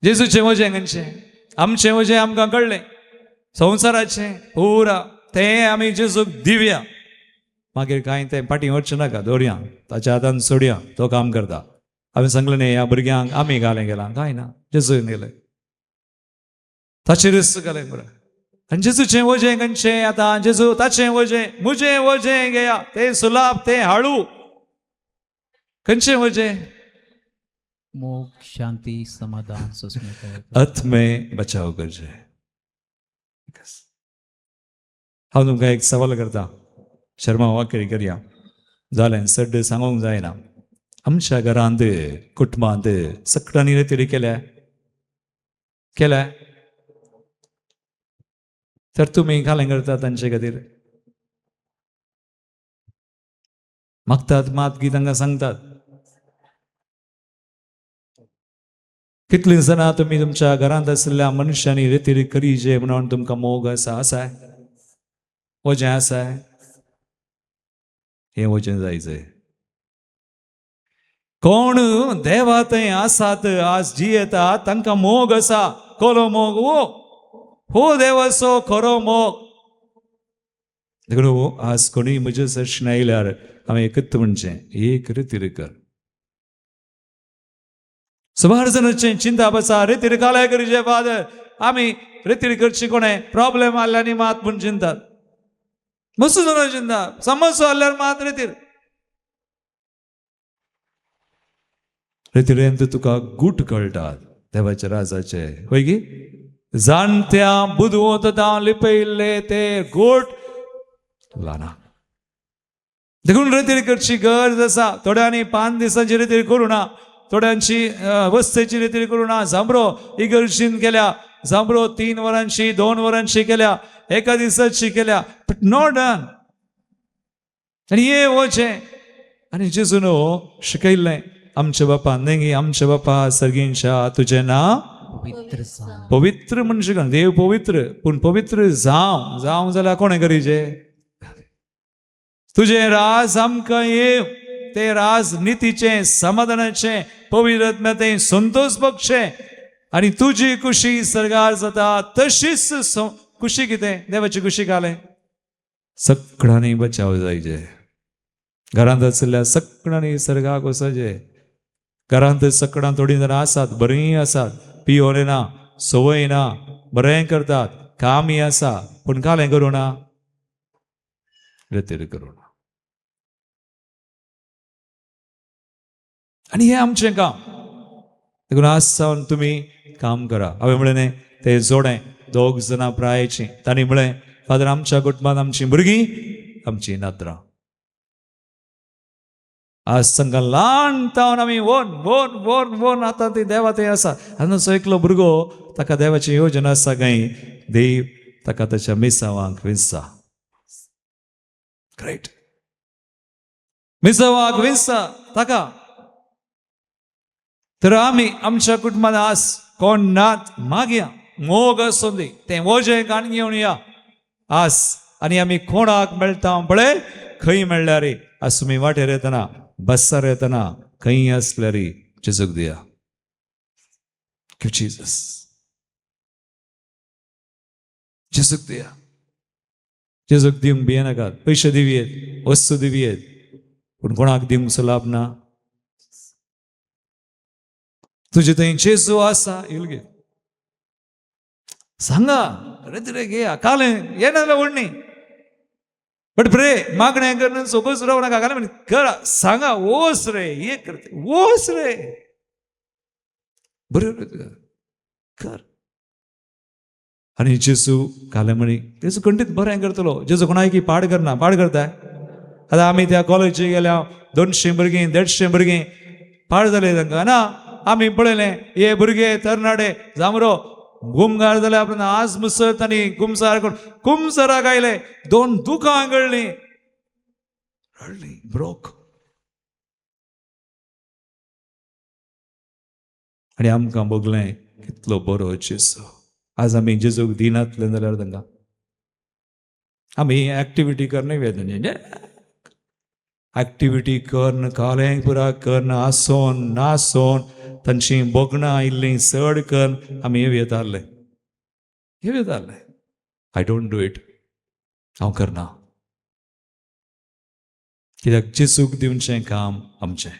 जेजूचें वजें खंयचें आमचें वजें आमकां कळ्ळें संवसाराचें पुरा तें आमी जेजूक दिवया मागीर कांय तें फाटीं वचचें नाका दवरया ताच्या हातान सोडया तो काम करता हांवें सांगलें न्ही ह्या भुरग्यांक आमी घालें गेलां कांय ना जेजून गेलें ताचेरच घालें बरें आनी जेजूचें वजें खंयचें आतां जेजू ताचें वजें म्हजें वजें घेया तें सुलाभ तें हाळू खंयचें वजें मोग शांती समाधान सुस्मिता अत में बचाव करचें हांव तुमकां एक सवाल करता शर्मा वाकडी करया जालें सड्ड सांगूंक जायना आमच्या घरांत कुटुंबांत सगळ्यांनी रिती केल्या तर तुम्ही कालें करता तांचे खातीर? मागतात मात तांकां सांगतात. कितलीं जाणां तुमी तुमच्या घरांत आशिल्ल्या मनशांनी रितीर करीचे म्हणून तुमकां मोग आसाय? वचें आसाय? हें वचें जायचें. कोण देवा थंय आसात, आज जियेतात, तांकां मोग आसा. कोलो मोग हो देवाचो खरो मोग. देखून आज कोणी म्हजे दर्शन आयल्यार हांवें एकच म्हणचें, एक रितीर कर. सुमार जाणांची चिंता बसा, रितीर कालाय करीचे फादर, आमी रितीर करची कोणें प्रॉब्लेम आसल्यानी मात म्हूण चिंतात. मस्त जाणां चिंता, समस्या आसल्यार मात रितीर. रितीरेंत तुका गूट कळटात देवाच्या राजाचे. होय गी? जाणत्या बुदवंतां लिपयल्ले ते गोट लाना. देखून रितीर करची गरज आसा. थोड्यांनी 5 दिसांची रितीर करूं ना, थोड्यांची वस्तेची रितीर करूं ना. जांबरो इगर्जीन केल्या, जांबरो 3 वरांची 2 वरांची केल्या, एका दिसाची केल्या, बट नॉट डन. आनी हे वचें आनी जेजून शिकयल्लें आमच्या बापा नेंगी आमच्या बापा सर्गींच्या तुजें नांव पवित्र जावं. पवित्र म्हणजे काय? देव पवित्र, पूण पवित्र जावं जाल्यार कोणें करीचें? तुझे राज आमकां येव, ते राज नितीचें, समाधानाचें, पवित्र आत्म्याचें, संतोष बक्षें. आनी तुजी खुशी सर्गार जाता तशीच खुशी. कितें देवाची खुशी कालें? सगळ्यांनी बचाव जायचे. घरांत आशिल्ल्या सगळ्यांनी सर्गाक वचचें. घरांत सगळ्यां थोडीं जाणां आसात, बरीं आसात, पियोन ना, सवय ना, बरें करतात, कामी आसा, पूण कालें करूं ना, रितीर करूं ना. आनी हें आमचें काम. देखून आज सावन तुमी काम करा. हांवें म्हळें ते जोडें 2 जाणां प्रायेचीं, तांणी म्हळें फादर आमच्या कुटुंबांत आमचीं भुरगीं, आमचीं नातरां. आज सांगा ल्हान तावन आमी वोन वोन वोन वोन आतां ती देवा थंय आसा. आनी एकलो भुरगो, ताका देवाची येवजण आसा काय? देव ताका ताच्या मिसावांक विंसा. ग्रेट. मिसावांक विंसा ताका. तर आमी आमच्या कुटुंबात आज कोण नात मागया, मोग आसूं दी, तें वजें काण घेवन या आज. आनी आमी कोणाक मेळटा पळय, खंय मेळल्यार आज तुमी वाटेर येतना, बसार येतना, खंय आसल्यार जेजूक दिया. Give Jesus. जेजूक दिया. जेजूक दिवंक भियेनाकात. पयशे दिवयेत, वस्तू दिवयेत, पूण कोणाक दिवंकचो लाभ ना. तुजे थंय जेजू आसा, येल घे. सांगा रितीर घेया. कालें येना जाल्यार व्हडणी, बट प्रे मागणें करून सोबत रावू नाका. कालें म्हण करा, सांगा, वोस रे, हे करते, वोस रे, बरें कर. आनी जेजू कालें म्हणी, जेजू खंडीत बरें करतलो. जेजू कोणाकी पाड करना. पाड करताय? आतां आमी त्या कॉलेजीक गेल्या, 200 भुरगीं 150 भुरगीं पाड जाले तांकां ना. आमी पळयलें हे भुरगे तरणाटे जांबरो गुमगार जाले. आपण आज मुसत आनी गुमसार करून कुमसाराक आयले, 2 दुखां गळ्ळीं, रडलीं, ब्रोक. आनी आमकां बगलें कितलो बरो जेजू. आज आमी जेजूक दिनातले जाल्यार तांकां आमी एक्टिविटी करना वेदने. एक्टिविटी करन, कालें पुरा करन, आसोन नासोन, तांची बोगणां आयिल्लीं चड करन आमी हे येताले. I don't do it. हांव करना. कित्याक जेजूक दिवचें काम आमचें,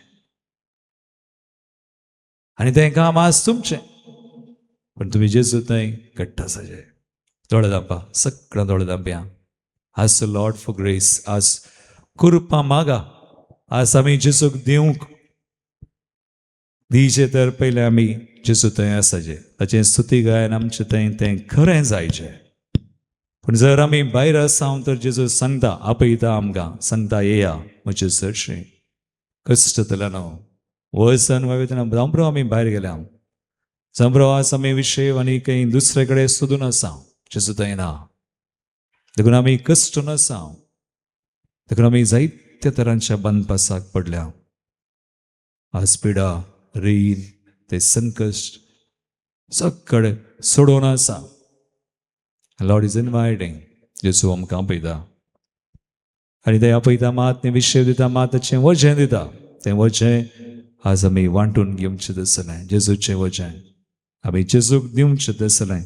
आनी तें काम आज तुमचें. पण तुमी जेजू थंय घट्ट आसाचे. दोळे धांपा, सगळ्यां दोळे धांपया. आज लॉर्ड फॉर ग्रेस, आज कृपा मागा. आज आमी जेजूक दिवंक दिचे तर पयले आमी जेजू थंय आसाचे, ताचें स्तुती गायन आमचें थंय तें खरें जायचें. पूण जर आमी भायर आसां तर जेजू सांगता, आपयता आमकां, सांगता येया म्हजे चडशें कश्ट जाल्यार वयसान वावयतना जांबरो आमी भायर गेल्या. जांबरो आज आमी विशय आनी खंय दुसरे कडेन सोदून आसा. जेजू थंय ना. देखून आमी कश्ट नसाव, देखून आमी जायत्या तरांच्या बंदपासाक पडल्या. आस्पिडा, रीण, ते संकश्ट सगळे सोडून आसा. Lord is इनवायटिंग. जेसू आमकां आपयता आनी ते आपयता मात ते विशय दिता, मात ताचें वचन दिता. तें वचन आज आमी वांटून घेवचें दिसलें. जेजूचें वचन आमी जेजूक दिवचें दिसलें.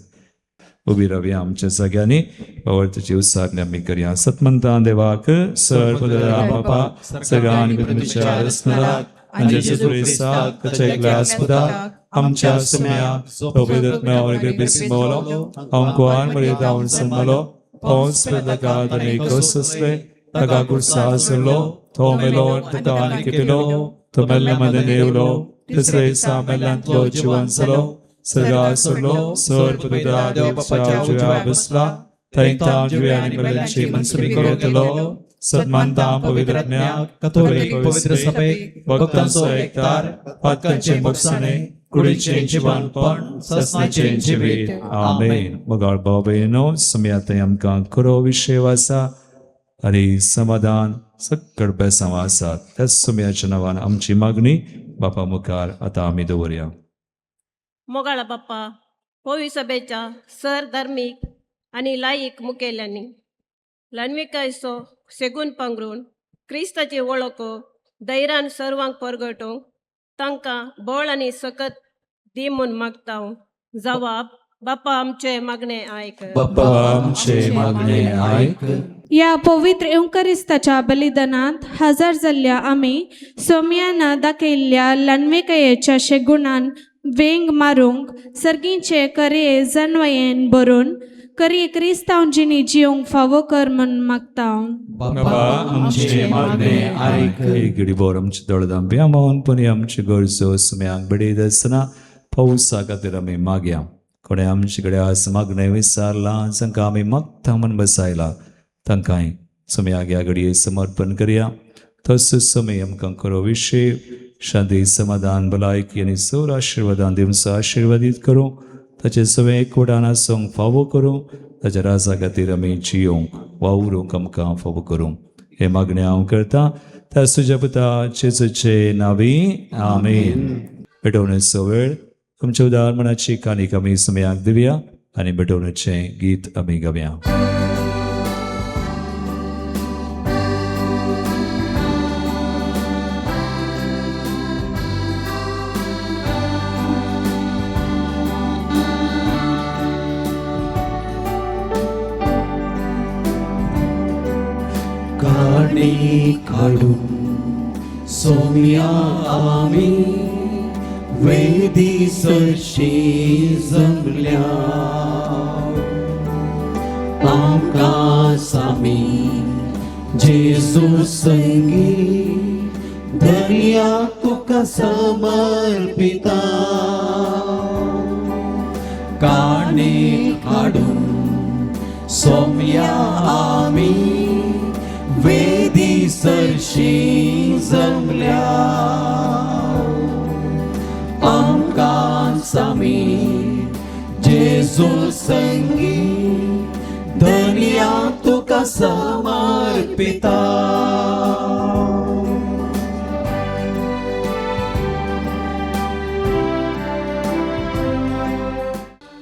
उबी रावया आमच्या जाग्यांनी, पवर्तची उसारणी आमी करया. सतमंता देवाक सर्वदा बापा सगळ्यांनी तुमच्या आसनात आनी जेजू क्रिस्ताक कचयला आस्पदाक आमच्या सुम्याक पवित्र बिस्मोलो अंकुआन मर्यादावन सन्मलो पौंस पेदकात आनी कोससले तगा कुर्सासलो तो मेलो तका आनी किपिलो तो मेल्ले मध्ये नेवलो तिसरे सामेल्यांतलो जिवंसलो सर्गासलो सर्पदा देवपाच्या जुव्या बसला तैता जुव्या आनी मेल्यांची मनसुबी करोतलो सन्मानता पवित्रज्ञाक कथोलिक पवित्र सभेक भक्तांचो एकतार पातकांचे मोक्षाने कुडीचे जिवनपण ससनाचे जिवीत. आमेन. मगाळ बाबेनो समयाते आमकां खरो विशय आसा आनी समाधान सक्कड बेसांव आसा. त्याच सुमयाच्या नांवान आमची मागणी बापा मुखार आतां आमी दवरया. मोगाळा बाप्पा होवी सभेच्या सर धार्मीक आणि लायीक मुखेल्यांनी लन्विकायचो सेगून पांगरून क्रिस्ताची वळख धैर्यान सर्वांक परगटोवंक तांकां बळ आनी सकत दी म्हूण मागता. जवाब बाप्पा आमचे मागणे आयक. बाप्पा आमचे मागणे आयक. या पवित्र एवंकरिस्ताच्या बलिदानात हजर जाल्ल्या आमी सोम्यान दाखयल्ल्या लन्वेकयेच्या शेगुणान वेंग मारूंक सर्गीचे करे जनवयेन बरोवन करी क्रिस्तांवजीनी जिवंक फावो कर म्हूण मागता. बाप्पा आमचे मागणे आयक. एक घडी बोर आमचे दोळदांबी आमोवन पुनी आमची गरजो सुम्यांक बडयत आसतना पावसा खातीर आमी मागया. कोणे आमचे कडेन आज मागणें विचारलां जांकां आमी मागता म्हूण बसयला तांकांय सुम्याक ह्या घडये समर्पण करया. तसोच सुमी आमकां खरो विशय शांती समाधान भलायकी आनी सर आशिर्वादान दिवचो आशिर्वादीत करूं. ताचे सगळे एकवटान आसूंक फावो करूं. ताच्या राजा खातीर आमी जियोंक वावरूंक आमकां फावो करूं. हे मागणें हांव करतां त्या तुज्या पुता जेजूचे नांवी. आमेन. भेटवणेचो वेळ. तुमच्या उदाहरणाची काणीक आमी सुमयाक दिवया आनी भेटवणेचें गीत आमी गावया. काणे काढून सोम्या आमी वेदी सरशी जमल्या आमकां सामी जेजू संगी धर्या तुका समर्पिता. काणे काढून सोम्या आमी वेदी सरशी जमल्या आमकां सामी जेजू संगी धन्या तुका समर्पिता.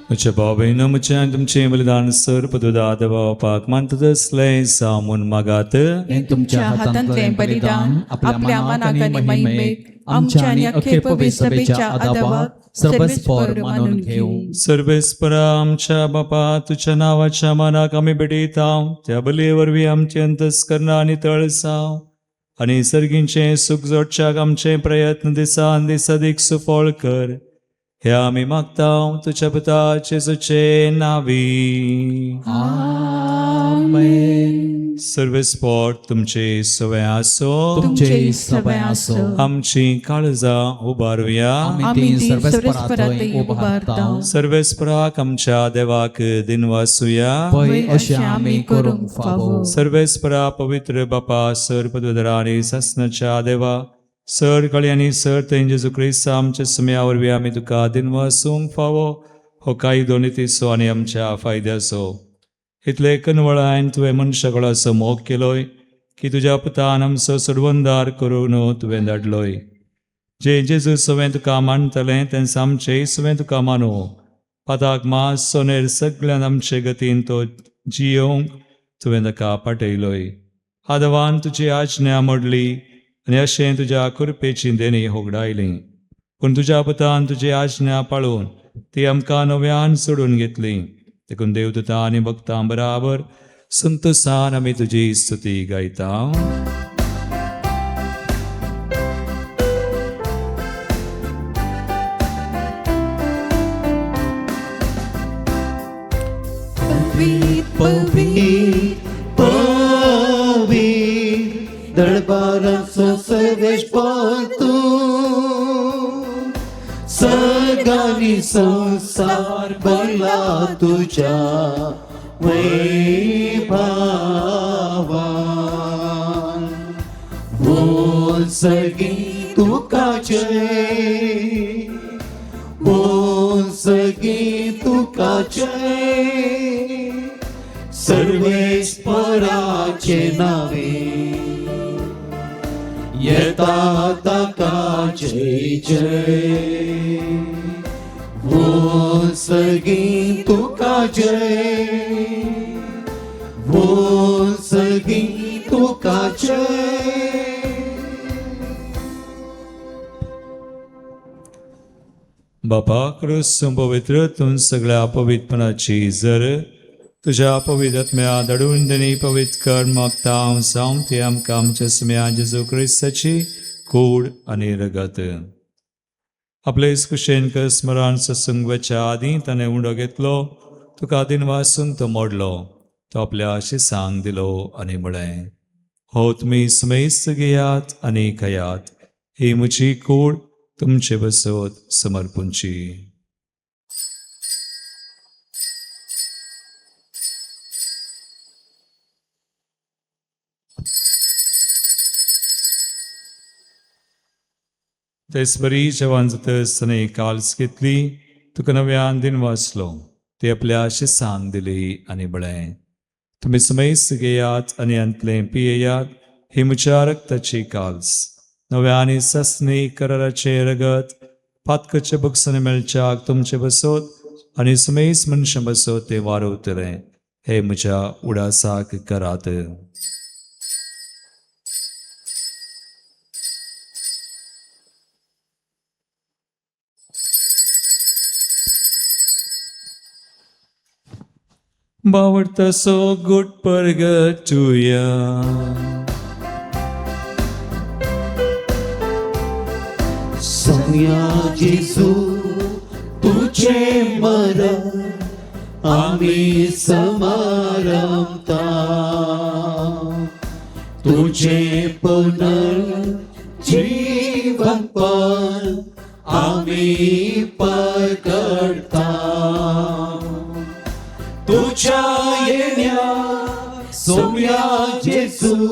म्हज्या भावयन म्हजें तुमचें बलिदान सर पदुदा देवापाक मानता तसलें सामून मागात. हे तुमच्या हातांतलें बलिदान आपल्या मनाक आनी महिमेक आमच्या आनी अख्खे पवित्र सभेच्या आदाराक सर्वस्पर मानून घेवं. सर्वेस्परा आमच्या बापा तुझ्या नावाच्या मानाक आमी भेटयताव. त्या बलये वरवीं आमचे अंतस्करणां नितळसाव आनी सर्गींचें सुख जोडच्याक आमचे प्रयत्न दिसान दीस अदीक सुफळ कर. हे आमी मागताव तुझ्या पुता जेजूचे नांवी. आमेन. सर्वेस्पर तुमचे सवय आसो. तुमचे सवय आसो. आमची काळजां उबारुया. आमी ती सर्वस्परांतय उबारताव. सर्वेस्पराक आमच्या देवाक दिनवासुया. पळय अशें आमी करूंक फावो. सर्वेस्परा पवित्र बापा सर पदवदरा आनी ससनाच्या देवा सर कळ्यांनी सर थंय जेजू क्रिस्त आमच्या सुम्या वरवीं आमी तुका दिनवासूंक फावो. हो कायदो नितीचो आनी आमच्या फायद्याचो. इतले कनवळायन तुवें मनशागळो असो मोग केलोय की तुज्या पुतान आमचो सोडवंदार करून तुवें धाडलोय. जे जेजू सवें तुका मानतलें तें सामचें सवें तुका मानू. पाताक मास सोनेर सगळ्यान आमचे गतीन तो जियोंक तुवें ताका पाठयलोय. आदवान तुजी आज्ञा मोडली आनी अशें तुज्या कुरपेची देणी होगडायली. पूण तुज्या पुतान तुजी आज्ञा पाळून ती आमकां नव्यान सोडून घेतली. देखून देवदूतां आनी भक्तां बराबर संतोषान आमी तुजी स्तुती गायता. पवित्र दरबाराचो सर्वेश तू सगळ्यांनी संसार भरला तुझ्या वैभवान. बोल सगळी तुका जय, बोल सगळी तुका जय, सर्वेश्वराचे नावे येता ताका जय जय. बोल सगळी तुका जय, बोल सगळी तुका जय. बापा क्रसूं पवित्रतून सगळ्या पवित्रपणाची जर तुझ्या पवित्र आत्म्या धाडून देणी पवित्र कर मागता हांव सांग ती आमकां आमच्या स्म्या जेजू क्रिस्ताची कूड आनी रगत. आपले कुशेन स्मरण सत्संगाच्या आदीं ताणें उंडो घेतलो, तुका दिनवासून तो मोडलो, तो आपल्या शिसांक दिलो आनी म्हळें, हो तुमी समेस्त घेयात आनी खयात, ही म्हजी कूड तुमचे बसत समर्पूंची. तेच बरी जेवण जातसताना काल्स घेतली, तुका नव्यान दिन वाचलो, ती आपल्या शिसांक दिली आनी म्हळें, तुमी समेस्त घेयात आनी अंतलें पियेयात, ही म्हज्या रक्ताची काल्स, नव्या आनी सस्नी कराराचे रगत, पातकाचे बक्षांनी मेळच्याक तुमचे बसत आनी समेस्त मनशां बसत ते वारवतलें, हे म्हज्या उडासाक करात. बावडतासो गुट परगटुया. सौम्या जेजू तुझे मरण आम्ही समारंभता, तुझे पुनर्जीवन पण आम्ही पकडता. तुझ्या येण्या सौम्या जेजू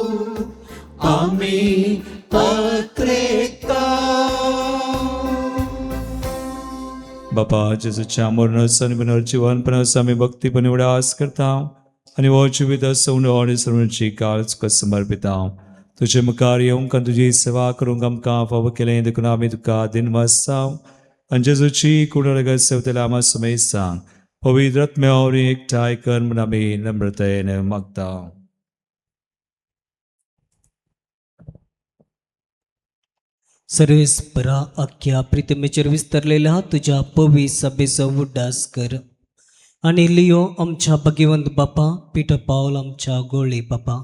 आम्ही पत्रेता. बापा जेजूच्या मरणासन पुनर्जीवनपणास आमी भक्तीपणे उडास करता आनी हो जिवीत सवणो आनी सवणीची काळज समर्पिता. तुजे मुखार येवंक आनी तुजी सेवा करूंक आमकां फावो केलें देखून आमी तुका दिनवासता आनी जेजूची कुडरगत सेवतले आमा समेत सांग. पवित्र आत्म्यावरी एकठांय कर म्हूण आमी नम्रतायेन मागता. सर्वेस्परा अख्ख्या प्रितमेचेर विस्तारलेल्या तुझ्या पवी सभेचो उड्डास कर आणि लियो आमच्या भगिवंत बापा, पिटर पावल आमच्या गोळी बापा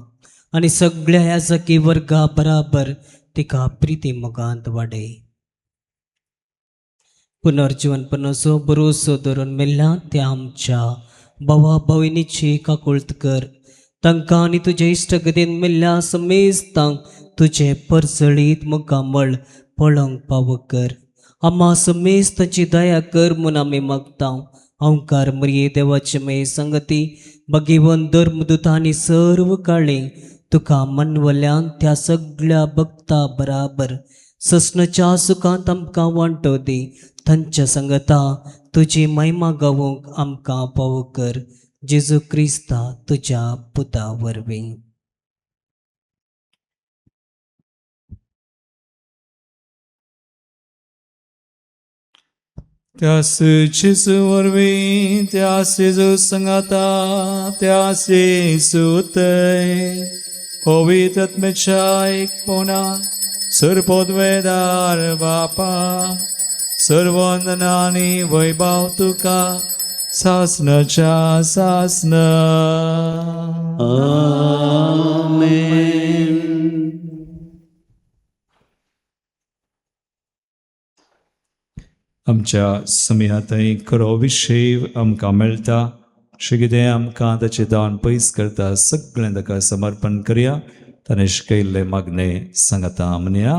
आणि सगळ्या ह्या सखी वर्गा बराबर तिका प्रिती मोगांत वाडय. पुनर्जीवनपणाचो भरोसो धरून मेल्ल्या त्या आमच्या भावा भयणीची काकुळत कर. तांकां आनी तुजे इश्टगतीन मेल्ल्या समेस्तांक तुजे परसळीत मुखामळ पळोवंक फावो कर. आम्हा समेस्ताची दया कर म्हूण आमी मागता. ओंकार मरिये देवाचे मे संगती भगिवन धर्मदूता आनी सर्व काळी तुका मनवल्यान त्या सगळ्या भक्ता बराबर ससनाच्या सुखांत आमकां वांटो दी. तांच्या संगता तुजी महिमा गावूंक आमकां फावो कर. जेजू क्रिस्ता तुझ्या पुता वरवीं त्यास जेजू वरवीं त्यास जेजू संगाता त्यास सुतय पवित्र आत्म्याच्या एकपणान सर्वोद्वेदार बापा सर्व वंदना आणि वैभव तुका सासनाच्या सासना. आमच्या समियातय खरो विशय आमकां मेळटा अशें कितें आमकां ताचें दान पयस करता सगळें ताका समर्पण करया. ताणें शिकयल्लें मागणें सांगता म्हणया.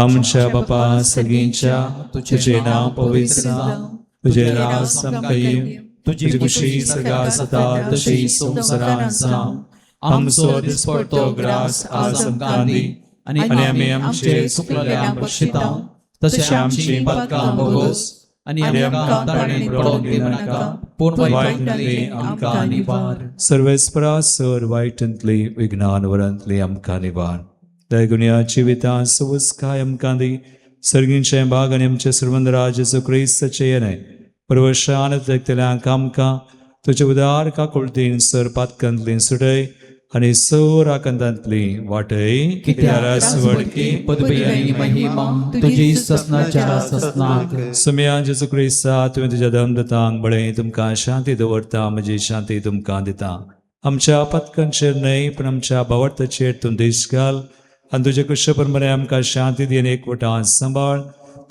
आमच्या बापा सगळींच्या तुझें नांव पवित्र जावं, तुझें राज आमकां येवं, तुजी खुशी सगळ्या जाता तशी संवसारांत जावं. आमचो दिसपडटो ग्रास आज आमकां दी आनी आमी आमचे चुकलेल्यांक बक्षिता तशें आमची पातकां बोगोस आनी आमकां ताणें पडोवंक दिवं नाका पूण वायटांतली आमकां निवार. सर्वेस्परा सर वायटांतली विघ्नान वरांतली आमकां निवार. दैगुन्या जिवितां सुवस्काय आमकां दी. सर्गींचे भाग आनी आमचे सर्वंदरा जेजू क्रिस्ताचे येणे परवशान तेगतेल्यांक आमकां तुजे उदार काकुळटीन सर पातकांतली सुटय आनी सर आकांतांतली वाटय. कित्याक सुवटकी पदवी आनी महिमा तुजी ससनाच्या ससनाक. सुमया जेजू क्रिस्ता तुवें तुज्या धर्मदतांक बळय तुमकां शांती दवरता म्हजी शांती तुमकां दिता. आमच्या पातकांचेर न्हय पण आमच्या भावार्थाचेर तूं देश घाल आनी तुजे कुश परमरे आमकां शांती दी आनी एकवटान सांबाळ.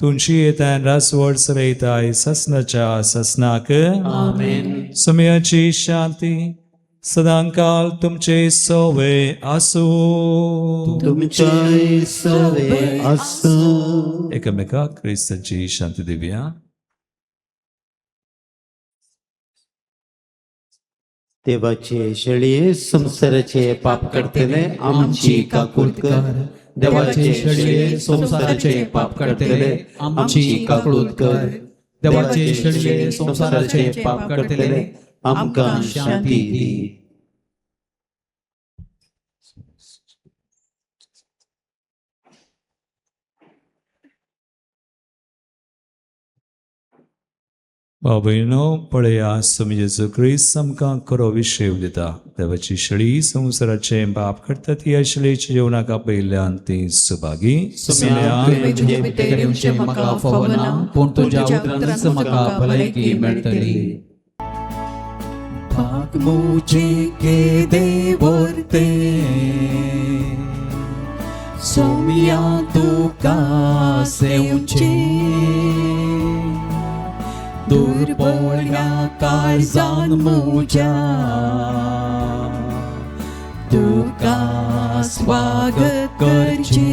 तुमची येताय रासवड सरयताय ससनाच्या ससनाक. सुमयाची शांती सदांकाल तुमचे सोवे आसूं. तुमचे सवे आसूं. एकामेकाक क्रिस्ताची शांती दिवया. देवाचे शेळये संसाराचे पाप करतले आमची काकुळत कर. देवाचे शेळये संसाराचे पाप करतले आमची काकुळत कर. देवाचे शेळये संसाराचे पाप करतले आमकां शांती दी. बाबयनो पळया सुमी जेजू क्रिस्त आमकां खरो विशय दिता. देवाची शेळी संवसाराचे पाप करता ती आशिल्लेची जेवणाक आपयल्यान ती सुभागी. तुझे भितरेवचे म्हाका फवना पूण तुज्या उतरांच म्हाका भलायकी मेळटली. भाग मुझे के देवरते सोमिया तुका सेवचे दुर्बळ्या काळजान मुज्या तुका स्वागत करचे.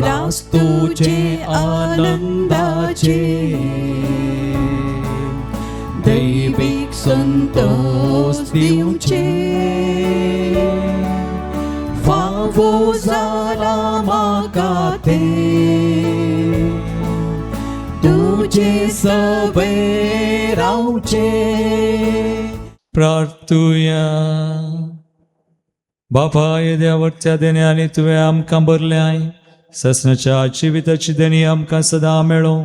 रास तुजे आनंदाचे दैविक संतोष दिवचे. फावो जाला म्हाका ते तुजे सवे रावचे. प्रार्थुया. बापा येद्या वरच्या देण्यानी तुवें आमकां भरल्याय ससनाच्या जिविताची देणी आमकां सदां मेळो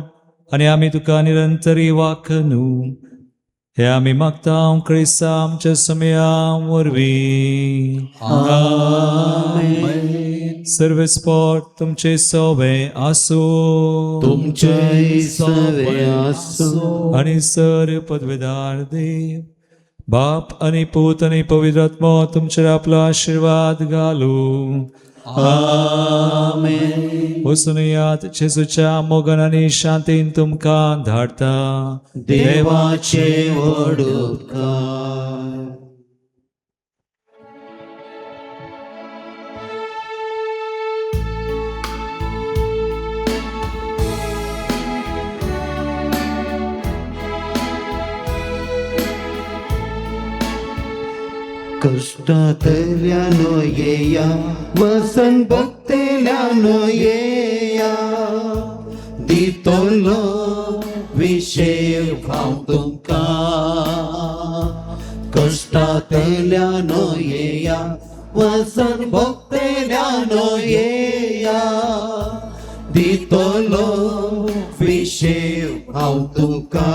आनी आमी तुका निरंतरी वाखनू. हे आमी मागता क्रिस्ता आमच्या समया वरवीं. सर्वेस्पर तुमचे सवे आसूं. तुमचे सवे आसूं. आणि सर पदवेदार देव बाप आणि पूत आणि पवित्र आत्मा तुमचेर आपलो आशीर्वाद घालू. आमेन. वसुनियात जेजूच्या मोगन आणि शांतीन तुमकां धाडता. देवाचे व्हड उपकार. कष्टातल्यानो येया वसन भक्तेल्यानो येया दितलो विशेष भाव तुमका कष्टातल्यानो येया वसन भक्तेल्यानो येया दितलो विशेष भाव तुमका